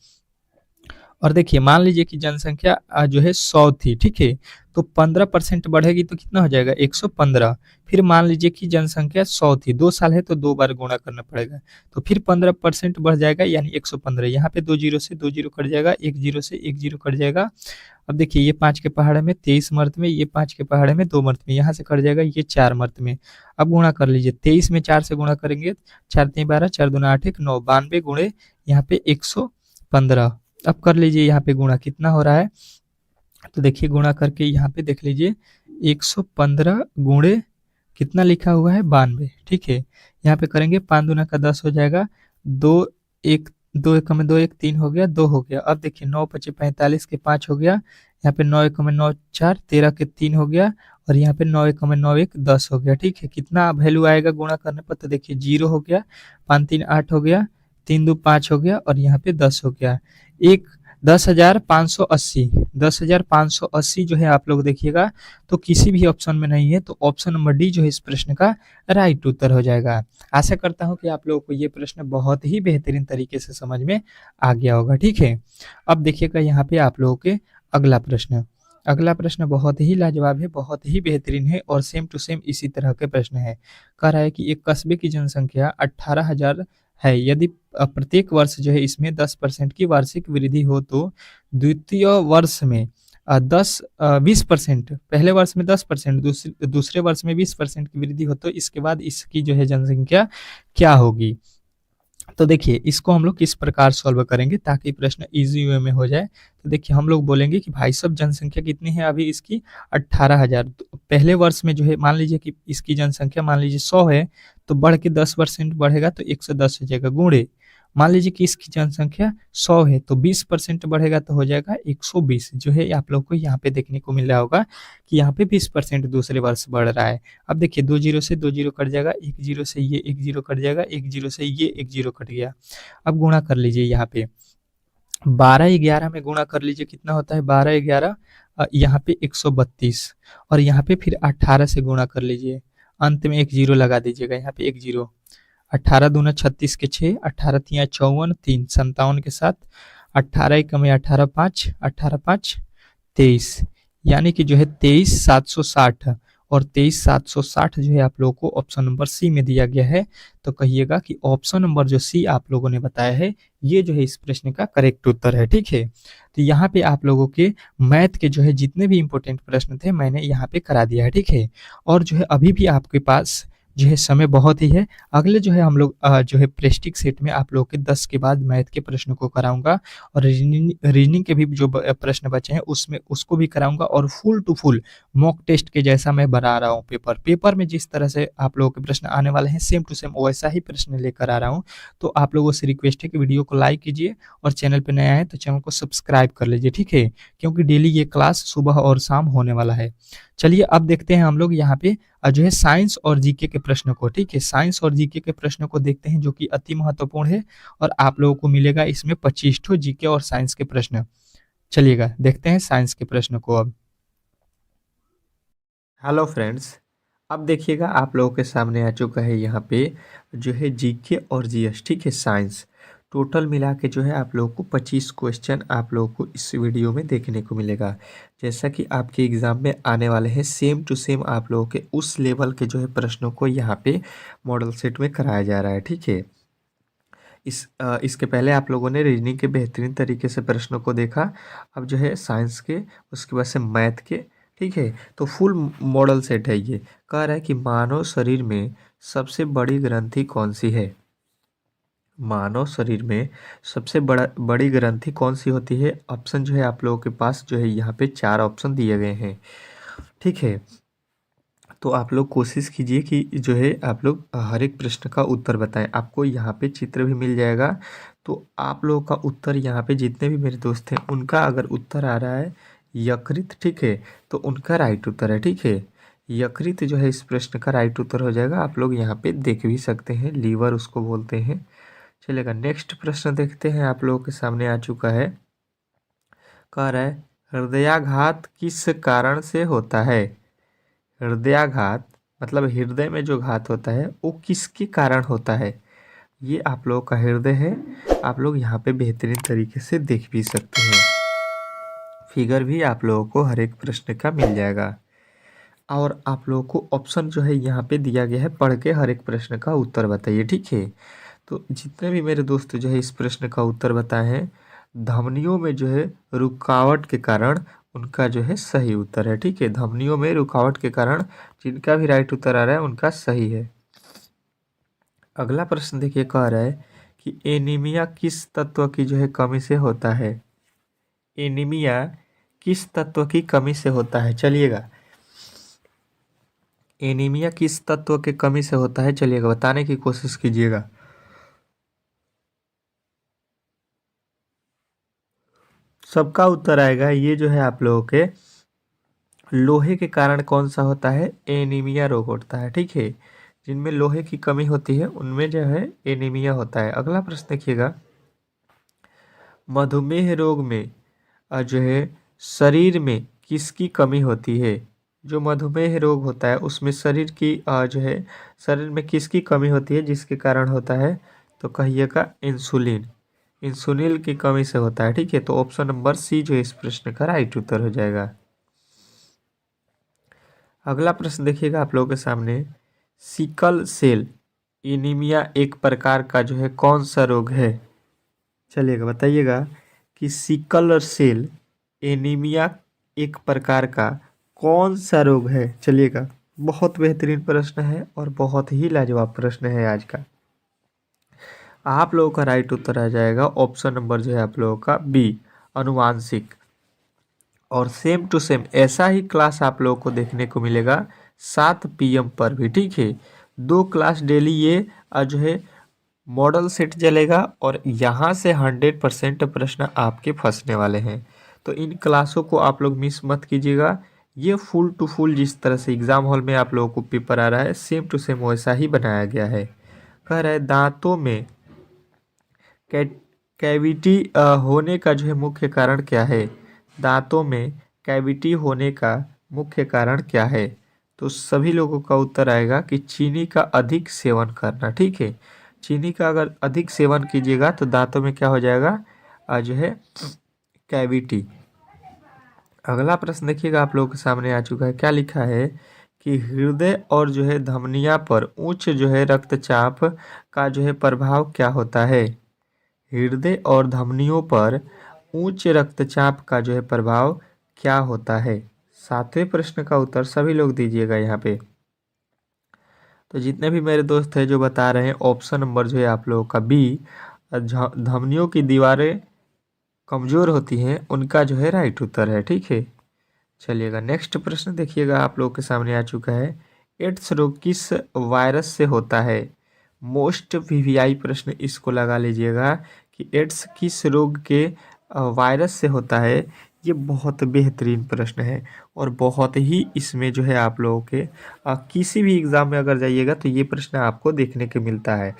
Speaker 1: और देखिए, मान लीजिए कि जनसंख्या जो है 100 थी, ठीक है? तो 15% बढ़ेगी तो कितना हो जाएगा? 115। फिर मान लीजिए कि जनसंख्या 100 थी, 2 साल है तो 2 बार गुणा करना पड़ेगा। तो फिर 15% बढ़ जाएगा, यानी 115। यहाँ पे 2 जीरो से 2 जीरो कट जाएगा, 1 जीरो से 1 जीरो कट जाएगा। अब देखिए, ये 5 के पहाड़े में 23 मर्द में, ये 5 के पहाड़े में 2 मर्द में, यहाँ से कट जाएगा ये 4 मर्द में। अब गुणा कर लीजिए, 23 में 4 से गुणा करेंगे, 4 3 12, 4 दूना 8 1 9, 92 गुणे यहाँ पे 115। अब कर लीजिए यहाँ पे गुणा कितना हो रहा है? तो देखिए, गुणा करके यहाँ पे देख लीजिए, 115 गुणे कितना लिखा हुआ है? 92, ठीक है? यहाँ पे करेंगे 5 दूना का 10 हो जाएगा, 2 1 2 एक में 2 1 3 हो गया, 2 हो गया। अब देखिए, 9 पचे 45 के 5 हो गया, यहाँ पे 9 एक में 9 4 13 के 3 हो गया, और यहाँ पे 9 एक में 9 1 10 हो गया, ठीक है? कितना वैल्यू आएगा गुणा करने पर? तो देखिए, 0 हो गया, 5 3 8 हो गया, 3 2 5 हो गया, और यहाँ पे 10 हो गया। एक 10,580, 10,580 जो है आप लोग देखिएगा, तो किसी भी ऑप्शन में नहीं है, तो ऑप्शन नंबर डी जो है इस प्रश्न का राइट उत्तर हो जाएगा। आशा करता हूं कि आप लोगों को ये प्रश्न बहुत ही बेहतरीन तरीके से समझ में आ गया होगा, ठीक है? अब देखिएगा यहाँ पे आप लोगों के अगला प्रश्न। अगला प्रश्न बहुत ही लाजवाब है, बहुत ही बेहतरीन है, और सेम टू सेम इसी तरह के प्रश्न है। कह रहा है कि एक कस्बे की जनसंख्या 18,000 है। यदि प्रत्येक वर्ष जो है इसमें 10% की वार्षिक वृद्धि हो तो द्वितीय वर्ष में 20%, पहले वर्ष में 10%, दूसरे वर्ष में 20% की वृद्धि हो तो इसके बाद इसकी जो है जनसंख्या क्या होगी? तो देखिए, इसको हम लोग किस प्रकार सॉल्व करेंगे ताकि प्रश्न इजी वे में हो जाए। तो देखिए, हम लोग बोलेंगे कि भाई साहब, जनसंख्या कितनी है अभी इसकी? 18,000। तो पहले वर्ष में जो है, मान लीजिए कि इसकी जनसंख्या मान लीजिए 100 है, तो बढ़ के 10% बढ़ेगा तो 110 हो जाएगा, गुणे मान लीजिए कि इसकी जनसंख्या 100 है, तो 20% बढ़ेगा तो हो जाएगा 120। जो है आप लोग को यहाँ पे देखने को मिल रहा होगा कि यहाँ पे 20% दूसरे वर्ष बढ़ रहा है। अब देखिए, 2 जीरो से 2 जीरो कट जाएगा, 1 जीरो से ये 1 जीरो कट जाएगा, 1 जीरो से ये 1 जीरो कट गया। अब गुणा कर लीजिए, यहाँ पे 12 11 में गुणा कर लीजिए, कितना होता है? 12 11 यहाँ पे 132, और यहाँ पे फिर 18 से गुणा कर लीजिए, अंत में 1 जीरो लगा दीजिएगा, यहाँ पे 1 जीरो। 18 दूना 36 के 6, 18 तिया 54, 3 57 के 7, 18 एक में 18 5, 18 5 23, यानी कि जो है 23,760, और 23,760 जो है आप लोगों को ऑप्शन नंबर सी में दिया गया है। तो कहिएगा कि ऑप्शन नंबर जो सी आप लोगों ने बताया है, ये जो है इस प्रश्न का करेक्ट उत्तर है, ठीक है? तो यहाँ पे आप लोगों के मैथ के जो है जितने भी इंपॉर्टेंट प्रश्न थे, मैंने यहाँ पे करा दिया है, ठीक है? और जो है अभी भी आपके पास जो है समय बहुत ही है। अगले जो है हम लोग जो है प्रेस्टिक सेट में आप लोग के 10 के बाद मैथ के प्रश्न को कराऊंगा, और रीजनिंग के भी जो प्रश्न बचे हैं उसमें उसको भी कराऊंगा, और full to full mock test के जैसा मैं बना रहा हूँ पेपर में जिस तरह से आप लोगों के प्रश्न आने वाले हैं, सेम टू सेम वैसा ही प्रश्न लेकर आ रहा हूँ। तो आप लोगों से रिक्वेस्ट है कि वीडियो को लाइक कीजिए, और चैनल पर नया है तो चैनल को सब्सक्राइब कर लीजिए, ठीक है? क्योंकि डेली ये क्लास सुबह और शाम होने वाला है। चलिए, अब देखते हैं हम लोग यहाँ पे जो है साइंस और जीके के प्रश्न को, ठीक है? साइंस और जीके के प्रश्न को देखते हैं, जो कि अति महत्वपूर्ण है, और आप लोगों को मिलेगा इसमें 25 ठो जीके और साइंस के प्रश्न। चलिएगा, देखते हैं साइंस के प्रश्न को अब। हेलो फ्रेंड्स, अब देखिएगा आप लोगों के सामने आ चुका है यहाँ पे जो है जीके और जीएस, ठीक है? साइंस टोटल मिला के जो है आप लोगों को 25 क्वेश्चन आप लोगों को इस वीडियो में देखने को मिलेगा। जैसा कि आपके एग्ज़ाम में आने वाले हैं, सेम टू सेम आप लोगों के उस लेवल के जो है प्रश्नों को यहाँ पे मॉडल सेट में कराया जा रहा है, ठीक है? इसके पहले आप लोगों ने रीजनिंग के बेहतरीन तरीके से प्रश्नों को देखा। अब जो है साइंस के, उसके बाद से मैथ के, ठीक है? तो फुल मॉडल सेट है ये। कह रहा है कि मानव शरीर में सबसे बड़ी ग्रंथि कौन सी है? मानव शरीर में सबसे बड़ी ग्रंथि कौन सी होती है? ऑप्शन जो है आप लोगों के पास जो है यहाँ पे 4 ऑप्शन दिए गए हैं, ठीक है? तो आप लोग कोशिश कीजिए कि जो है आप लोग हर एक प्रश्न का उत्तर बताएं। आपको यहाँ पे चित्र भी मिल जाएगा, तो आप लोगों का उत्तर यहाँ पे जितने भी मेरे दोस्त हैं उनका अगर उत्तर आ रहा है यकृत, ठीक है, तो उनका राइट उत्तर है, ठीक है। यकृत जो है इस प्रश्न का राइट उत्तर हो जाएगा। आप लोग यहाँ पे देख भी सकते हैं, लीवर उसको बोलते हैं। चलेगा, नेक्स्ट प्रश्न देखते हैं, आप लोगों के सामने आ चुका है। कह रहा है हृदयाघात किस कारण से होता है। हृदयाघात मतलब हृदय में जो घात होता है वो किसके कारण होता है। ये आप लोगों का हृदय है। आप लोग यहाँ पे बेहतरीन तरीके से देख भी सकते हैं। फिगर भी आप लोगों को हर एक प्रश्न का मिल जाएगा। और आप लोगों को ऑप्शन जो है यहाँ पे दिया गया है, पढ़ के हर एक प्रश्न का उत्तर बताइए, ठीक है। तो जितने भी मेरे दोस्त जो है इस प्रश्न का उत्तर बताए हैं, धमनियों में जो है रुकावट के कारण उनका जो है सही उत्तर है, ठीक है। धमनियों में रुकावट के कारण जिनका भी राइट उत्तर आ रहा है उनका सही है। अगला प्रश्न देखिए, कह रहा है कि एनीमिया किस तत्व की जो है कमी से होता है। एनीमिया किस तत्व की कमी से होता है, चलिएगा। एनीमिया किस तत्व के कमी से होता है, चलिएगा बताने की कोशिश कीजिएगा। सबका उत्तर आएगा ये जो है आप लोगों के लोहे के कारण कौन सा होता है, एनीमिया रोग होता है, ठीक है। जिनमें लोहे की कमी होती है उनमें जो है एनीमिया होता है। अगला प्रश्न देखिएगा, मधुमेह रोग में जो है शरीर में किसकी कमी होती है। जो मधुमेह रोग होता है उसमें शरीर की जो है शरीर में किसकी कमी होती है, जिसके कारण होता है, तो कहिएगा इंसुलिन। इंसुलिन की कमी से होता है, ठीक है। तो ऑप्शन नंबर सी जो है इस प्रश्न का राइट उत्तर हो जाएगा। अगला प्रश्न देखिएगा आप लोगों के सामने, सिकल सेल एनीमिया एक प्रकार का जो है कौन सा रोग है। चलिएगा बताइएगा कि सिकल सेल एनीमिया एक प्रकार का कौन सा रोग है। चलिएगा, बहुत बेहतरीन प्रश्न है और बहुत ही लाजवाब प्रश्न है आज का। आप लोगों का राइट उत्तर आ जाएगा ऑप्शन नंबर जो है आप लोगों का बी, अनुवांशिक। और सेम टू सेम ऐसा ही क्लास आप लोगों को देखने को मिलेगा 7 PM पर भी, ठीक है। 2 क्लास डेली ये जो है मॉडल सेट चलेगा और यहाँ से 100% प्रश्न आपके फंसने वाले हैं। तो इन क्लासों को आप लोग मिस मत कीजिएगा। ये फुल टू फुल जिस तरह से एग्ज़ाम हॉल में आप लोगों को पेपर आ रहा है सेम टू सेम वैसा ही बनाया गया है। कह रहा है दांतों में कैविटी होने का जो है मुख्य कारण क्या है। दांतों में कैविटी होने का मुख्य कारण क्या है। तो सभी लोगों का उत्तर आएगा कि चीनी का अधिक सेवन करना, ठीक है। चीनी का अगर अधिक सेवन कीजिएगा तो दांतों में क्या हो जाएगा, जो है कैविटी। अगला प्रश्न देखिएगा आप लोगों के सामने आ चुका है, क्या लिखा है कि हृदय और जो है धमनिया पर उच्च जो है रक्तचाप का जो है प्रभाव क्या होता है। हृदय और धमनियों पर उच्च रक्तचाप का जो है प्रभाव क्या होता है। 7वें प्रश्न का उत्तर सभी लोग दीजिएगा यहाँ पे। तो जितने भी मेरे दोस्त हैं जो बता रहे हैं ऑप्शन नंबर जो है आप लोगों का बी, धमनियों की दीवारें कमज़ोर होती हैं, उनका जो है राइट उत्तर है, ठीक है। चलिएगा, नेक्स्ट प्रश्न देखिएगा आप लोगों के सामने आ चुका है, एड्स रोग किस वायरस से होता है। मोस्ट वीवीआई प्रश्न इसको लगा लीजिएगा कि एड्स किस रोग के वायरस से होता है। ये बहुत बेहतरीन प्रश्न है और बहुत ही इसमें जो है आप लोगों के किसी भी एग्ज़ाम में अगर जाइएगा तो ये प्रश्न आपको देखने को मिलता है।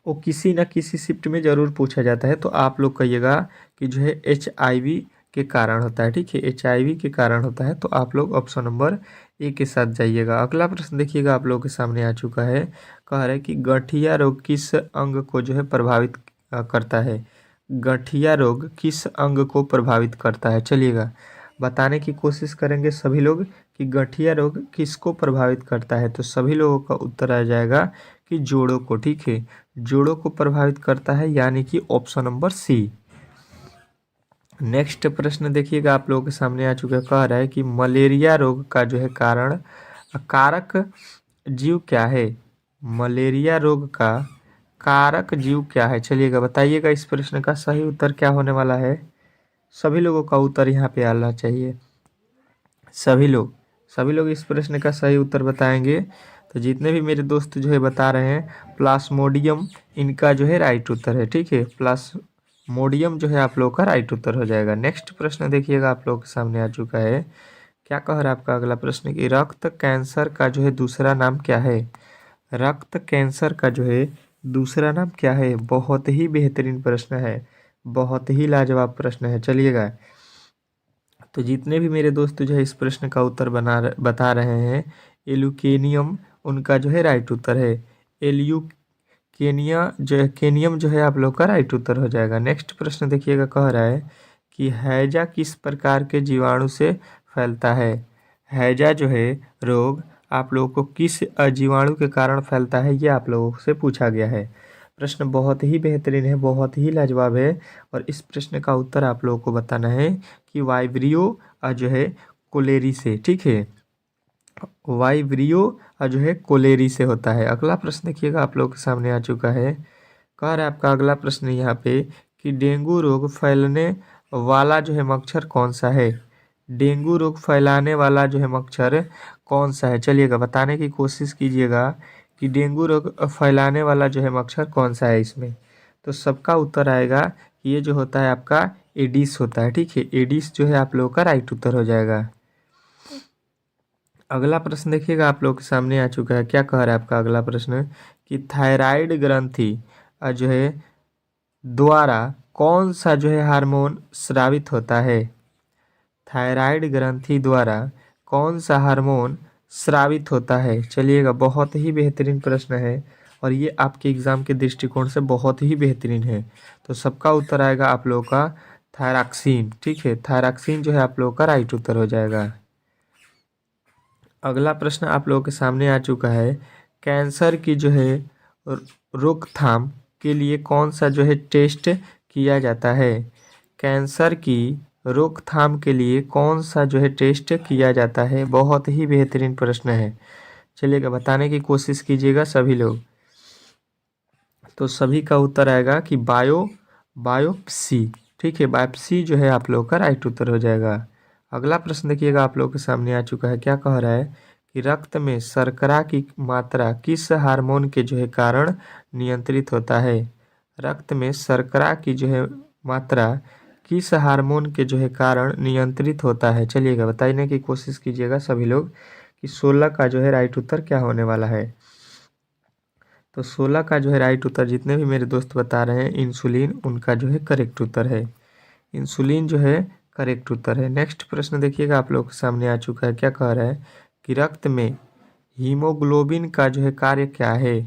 Speaker 1: वो किसी न किसी शिफ्ट में ज़रूर पूछा जाता है। तो आप लोग कहिएगा कि जो है HIV के कारण होता है, ठीक है। HIV के कारण होता है, तो आप लोग ऑप्शन नंबर ए के साथ जाइएगा। अगला प्रश्न देखिएगा आप लोगों के सामने आ चुका है, कह रहा है कि गठिया रोग किस अंग को जो है प्रभावित करता है। गठिया रोग किस अंग को प्रभावित करता है, चलिएगा बताने की कोशिश करेंगे सभी लोग कि गठिया रोग किसको प्रभावित करता है। तो सभी लोगों का उत्तर आ जाएगा कि जोड़ों को, ठीक है। जोड़ों को प्रभावित करता है, यानी कि ऑप्शन नंबर सी। नेक्स्ट प्रश्न देखिएगा आप लोगों के सामने आ चुका है, कह रहा है कि मलेरिया रोग का जो है कारक जीव क्या है। मलेरिया रोग का कारक जीव क्या है, चलिएगा बताइएगा इस प्रश्न का सही उत्तर क्या होने वाला है। सभी लोगों का उत्तर यहाँ पे आना चाहिए। सभी लोग सभी लोग इस प्रश्न का सही उत्तर बताएंगे। तो जितने भी मेरे दोस्त जो है बता रहे हैं प्लाज्मोडियम, इनका जो है राइट उत्तर है। ठीक है, प्लाज्मोडियम जो है आप लोग का राइट उत्तर हो जाएगा। नेक्स्ट प्रश्न देखिएगा, आप लोग के सामने आ चुका है। क्या कह रहा है आपका अगला प्रश्न कि रक्त कैंसर का जो है दूसरा नाम क्या है। रक्त कैंसर का जो है दूसरा नाम क्या है। बहुत ही बेहतरीन प्रश्न है, बहुत ही लाजवाब प्रश्न है। चलिएगा, तो जितने भी मेरे दोस्त जो है इस प्रश्न का उत्तर बता रहे हैं, एलुकेनियम उनका जो है राइट उत्तर है। एल्यूकेनिया जो है, केनियम जो है आप लोग का राइट उत्तर हो जाएगा। नेक्स्ट प्रश्न देखिएगा, कह रहा है कि हैजा किस प्रकार के जीवाणु से फैलता है। हैजा जो है रोग आप लोगों को किस जीवाणु के कारण फैलता है, ये आप लोगों से पूछा गया है। प्रश्न बहुत ही बेहतरीन है, बहुत ही लाजवाब है। और इस प्रश्न का उत्तर आप लोगों को बताना है कि वाइब्रियो जो है कोलेरी से। ठीक है, वाइब्रियो जो है कोलेरी से होता है। अगला प्रश्न देखिएगा, आप लोगों के सामने आ चुका है। कह रहा है आपका अगला प्रश्न यहाँ पे कि डेंगू रोग फैलने वाला जो है मच्छर कौन सा है। डेंगू रोग फैलाने वाला जो है मच्छर कौन सा है। चलिएगा, बताने की कोशिश कीजिएगा कि डेंगू रोग फैलाने वाला जो है मच्छर कौन सा है इसमें। तो सबका उत्तर आएगा कि ये जो होता है आपका एडिस होता है। ठीक है, एडिस जो है आप लोगों का राइट उत्तर हो जाएगा। अगला प्रश्न देखिएगा, आप लोग के सामने आ चुका है। क्या कह रहा है आपका अगला प्रश्न कि थायराइड ग्रंथि जो है द्वारा कौन सा जो है हार्मोन स्रावित होता है। थायराइड ग्रंथि द्वारा कौन सा हार्मोन स्रावित होता है। चलिएगा, बहुत ही बेहतरीन प्रश्न है और ये आपके एग्जाम के दृष्टिकोण से बहुत ही बेहतरीन है। तो सबका उत्तर आएगा आप लोगों का थायरॉक्सिन। ठीक है, थायरॉक्सिन जो है आप लोगों का राइट उत्तर हो जाएगा। अगला प्रश्न आप लोगों के सामने आ चुका है। कैंसर की जो है रोकथाम के लिए कौन सा जो है टेस्ट किया जाता है। कैंसर की रोकथाम के लिए कौन सा जो है टेस्ट किया जाता है। बहुत ही बेहतरीन प्रश्न है। चलिएगा, बताने की कोशिश कीजिएगा सभी लोग। तो सभी का उत्तर आएगा कि बायोप्सी। ठीक है, बायोप्सी जो है आप लोग का राइट उत्तर हो जाएगा। अगला प्रश्न देखिएगा, आप लोग के सामने आ चुका है। क्या कह रहा है कि रक्त में शर्करा की मात्रा किस हार्मोन के जो है कारण नियंत्रित होता है। रक्त में शर्करा की जो है मात्रा किस हार्मोन के जो है कारण नियंत्रित होता है। चलिएगा, बताने की कोशिश कीजिएगा सभी लोग कि 16 का जो है राइट उत्तर क्या होने वाला है। तो 16 का जो है राइट उत्तर जितने भी मेरे दोस्त बता रहे हैं इंसुलिन, उनका जो है करेक्ट उत्तर है। इंसुलिन जो है करेक्ट उत्तर है। नेक्स्ट प्रश्न देखिएगा, आप लोग के सामने आ चुका है। क्या कह रहा है कि रक्त में हीमोग्लोबिन का जो है कार्य क्या है।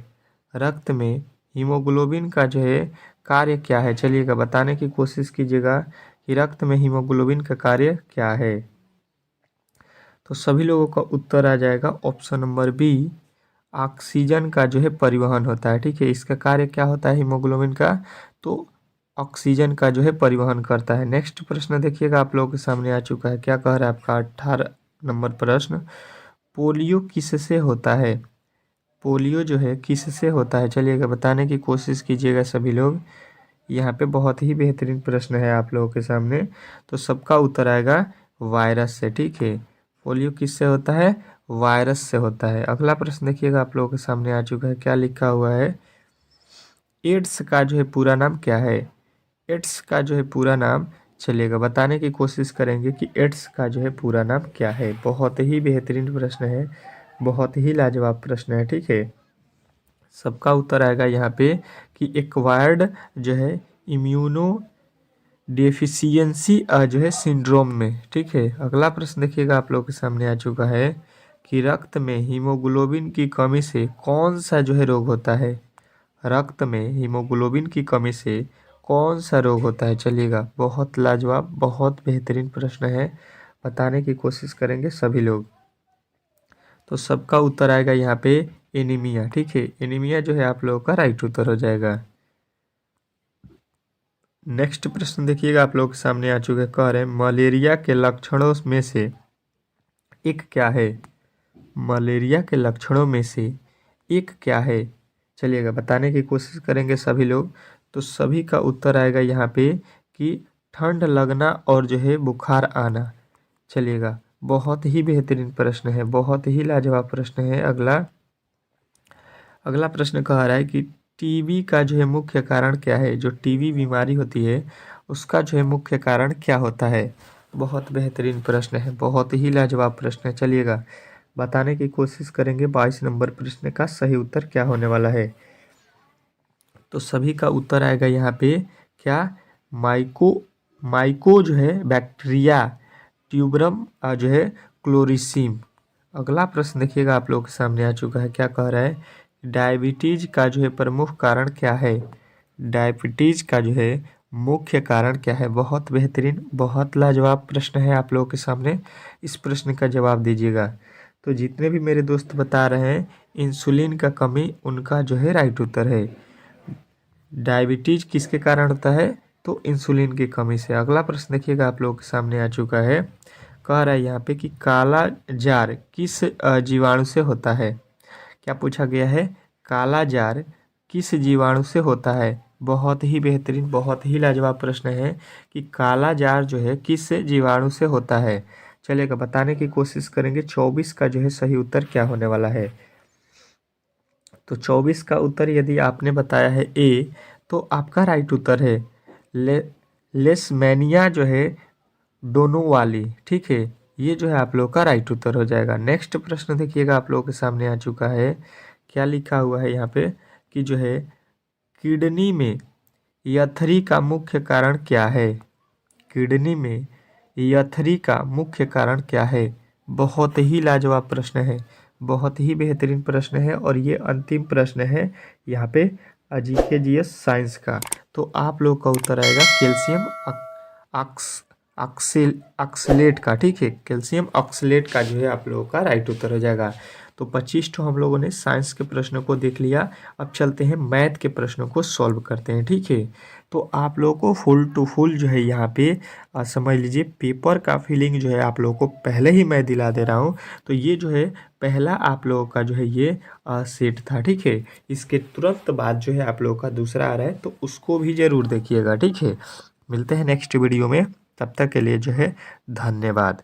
Speaker 1: रक्त में हीमोग्लोबिन का जो है कार्य क्या है। चलिएगा, बताने की कोशिश कीजिएगा कि रक्त में हीमोग्लोबिन का कार्य क्या है। तो सभी लोगों का उत्तर आ जाएगा ऑप्शन नंबर बी, ऑक्सीजन का जो है परिवहन होता है। ठीक है, इसका कार्य क्या होता है हीमोग्लोबिन का, तो ऑक्सीजन का जो है परिवहन करता है। नेक्स्ट प्रश्न देखिएगा, आप लोगों के सामने आ चुका है। क्या कह रहा है आपका 18 नंबर प्रश्न, पोलियो किससे होता है। पोलियो जो है किससे होता है। चलिएगा, बताने की कोशिश कीजिएगा सभी लोग। यहाँ पे बहुत ही बेहतरीन प्रश्न है आप लोगों के सामने। तो सबका उत्तर आएगा वायरस से। ठीक है, पोलियो किससे होता है, वायरस से होता है। अगला प्रश्न देखिएगा, आप लोगों के सामने आ चुका है। क्या लिखा हुआ है, एड्स का जो है पूरा नाम क्या है। एड्स का जो है पूरा नाम, चलिएगा बताने की कोशिश करेंगे कि एड्स का जो है पूरा नाम क्या है। बहुत ही बेहतरीन प्रश्न है, बहुत ही लाजवाब प्रश्न है। ठीक है, सबका उत्तर आएगा यहाँ पे कि एक्वायर्ड जो है इम्यूनो डेफिशिएंसी जो है सिंड्रोम में। ठीक है, अगला प्रश्न देखिएगा, आप लोगों के सामने आ चुका है कि रक्त में हीमोग्लोबिन की कमी से कौन सा जो है रोग होता है। रक्त में हीमोग्लोबिन की कमी से कौन सा रोग होता है। चलिएगा, बहुत लाजवाब, बहुत बेहतरीन प्रश्न है, बताने की कोशिश करेंगे सभी लोग। तो सबका उत्तर आएगा यहाँ पे एनीमिया। ठीक है, एनीमिया जो है आप लोगों का राइट उत्तर हो जाएगा। नेक्स्ट प्रश्न देखिएगा, आप लोगों के सामने आ चुके, कह रहे हैं मलेरिया के लक्षणों में से एक क्या है। मलेरिया के लक्षणों में से एक क्या है। चलिएगा, बताने की कोशिश करेंगे सभी लोग। तो सभी का उत्तर आएगा यहाँ पे कि ठंड लगना और जो है बुखार आना। चलिएगा, बहुत ही बेहतरीन प्रश्न है, बहुत ही लाजवाब प्रश्न है। अगला प्रश्न कह रहा है कि टीबी का जो है मुख्य कारण क्या है। जो टीबी बीमारी होती है उसका जो है मुख्य कारण क्या होता है। बहुत बेहतरीन प्रश्न है, बहुत ही लाजवाब प्रश्न है। चलिएगा बताने की कोशिश करेंगे 22 नंबर प्रश्न का सही उत्तर क्या होने वाला है। तो सभी का उत्तर आएगा यहाँ पे क्या, माइको जो है बैक्टीरिया, ट्यूबरम जो है क्लोरीसीम। अगला प्रश्न देखिएगा आप लोगों के सामने आ चुका है। क्या कह रहा है, डायबिटीज का जो है प्रमुख कारण क्या है। डायबिटीज का जो है मुख्य कारण क्या है। बहुत बेहतरीन, बहुत लाजवाब प्रश्न है आप लोगों के सामने। इस प्रश्न का जवाब दीजिएगा। तो जितने भी मेरे दोस्त बता रहे हैं इंसुलिन का कमी, उनका जो है राइट उत्तर है। डायबिटीज किसके कारण होता है, तो इंसुलिन की कमी से। अगला प्रश्न देखिएगा आप लोगों के सामने आ चुका है। कह रहा है यहाँ पे कि काला जार किस जीवाणु से होता है। क्या पूछा गया है, काला जार किस जीवाणु से होता है। बहुत ही बेहतरीन, बहुत ही लाजवाब प्रश्न है कि काला जार जो है किस जीवाणु से होता है। चलिएगा बताने की कोशिश करेंगे 24 का जो है सही उत्तर क्या होने वाला है। तो 24 का उत्तर यदि आपने बताया है ए, तो आपका राइट उत्तर है लेशमैनिया जो है दोनों वाली। ठीक है, ये जो है आप लोग का राइट उत्तर हो जाएगा। नेक्स्ट प्रश्न देखिएगा आप लोगों के सामने आ चुका है। क्या लिखा हुआ है यहाँ पे कि जो है किडनी में यथरी का मुख्य कारण क्या है। किडनी में यथरी का मुख्य कारण क्या है। बहुत ही लाजवाब प्रश्न है, बहुत ही बेहतरीन प्रश्न है। और ये अंतिम प्रश्न है यहाँ पे जीके जीएस साइंस का। तो आप लोग का उत्तर आएगा कैल्शियम ऑक्सलेट का। ठीक है, कैल्शियम ऑक्सलेट का जो है आप लोगों का राइट उत्तर हो जाएगा। तो 25 ठो हम लोगों ने साइंस के प्रश्नों को देख लिया। अब चलते हैं मैथ के प्रश्नों को सॉल्व करते हैं। ठीक है, तो आप लोगों को फुल टू फुल जो है यहाँ पे समझ लीजिए पेपर का फीलिंग जो है आप लोगों को पहले ही मैं दिला दे रहा हूँ। तो ये जो है पहला आप लोगों का जो है ये सेट था। ठीक है, इसके तुरंत बाद जो है आप लोगों का दूसरा आ रहा है, तो उसको भी ज़रूर देखिएगा। ठीक है, मिलते हैं नेक्स्ट वीडियो में, तब तक के लिए जो है धन्यवाद।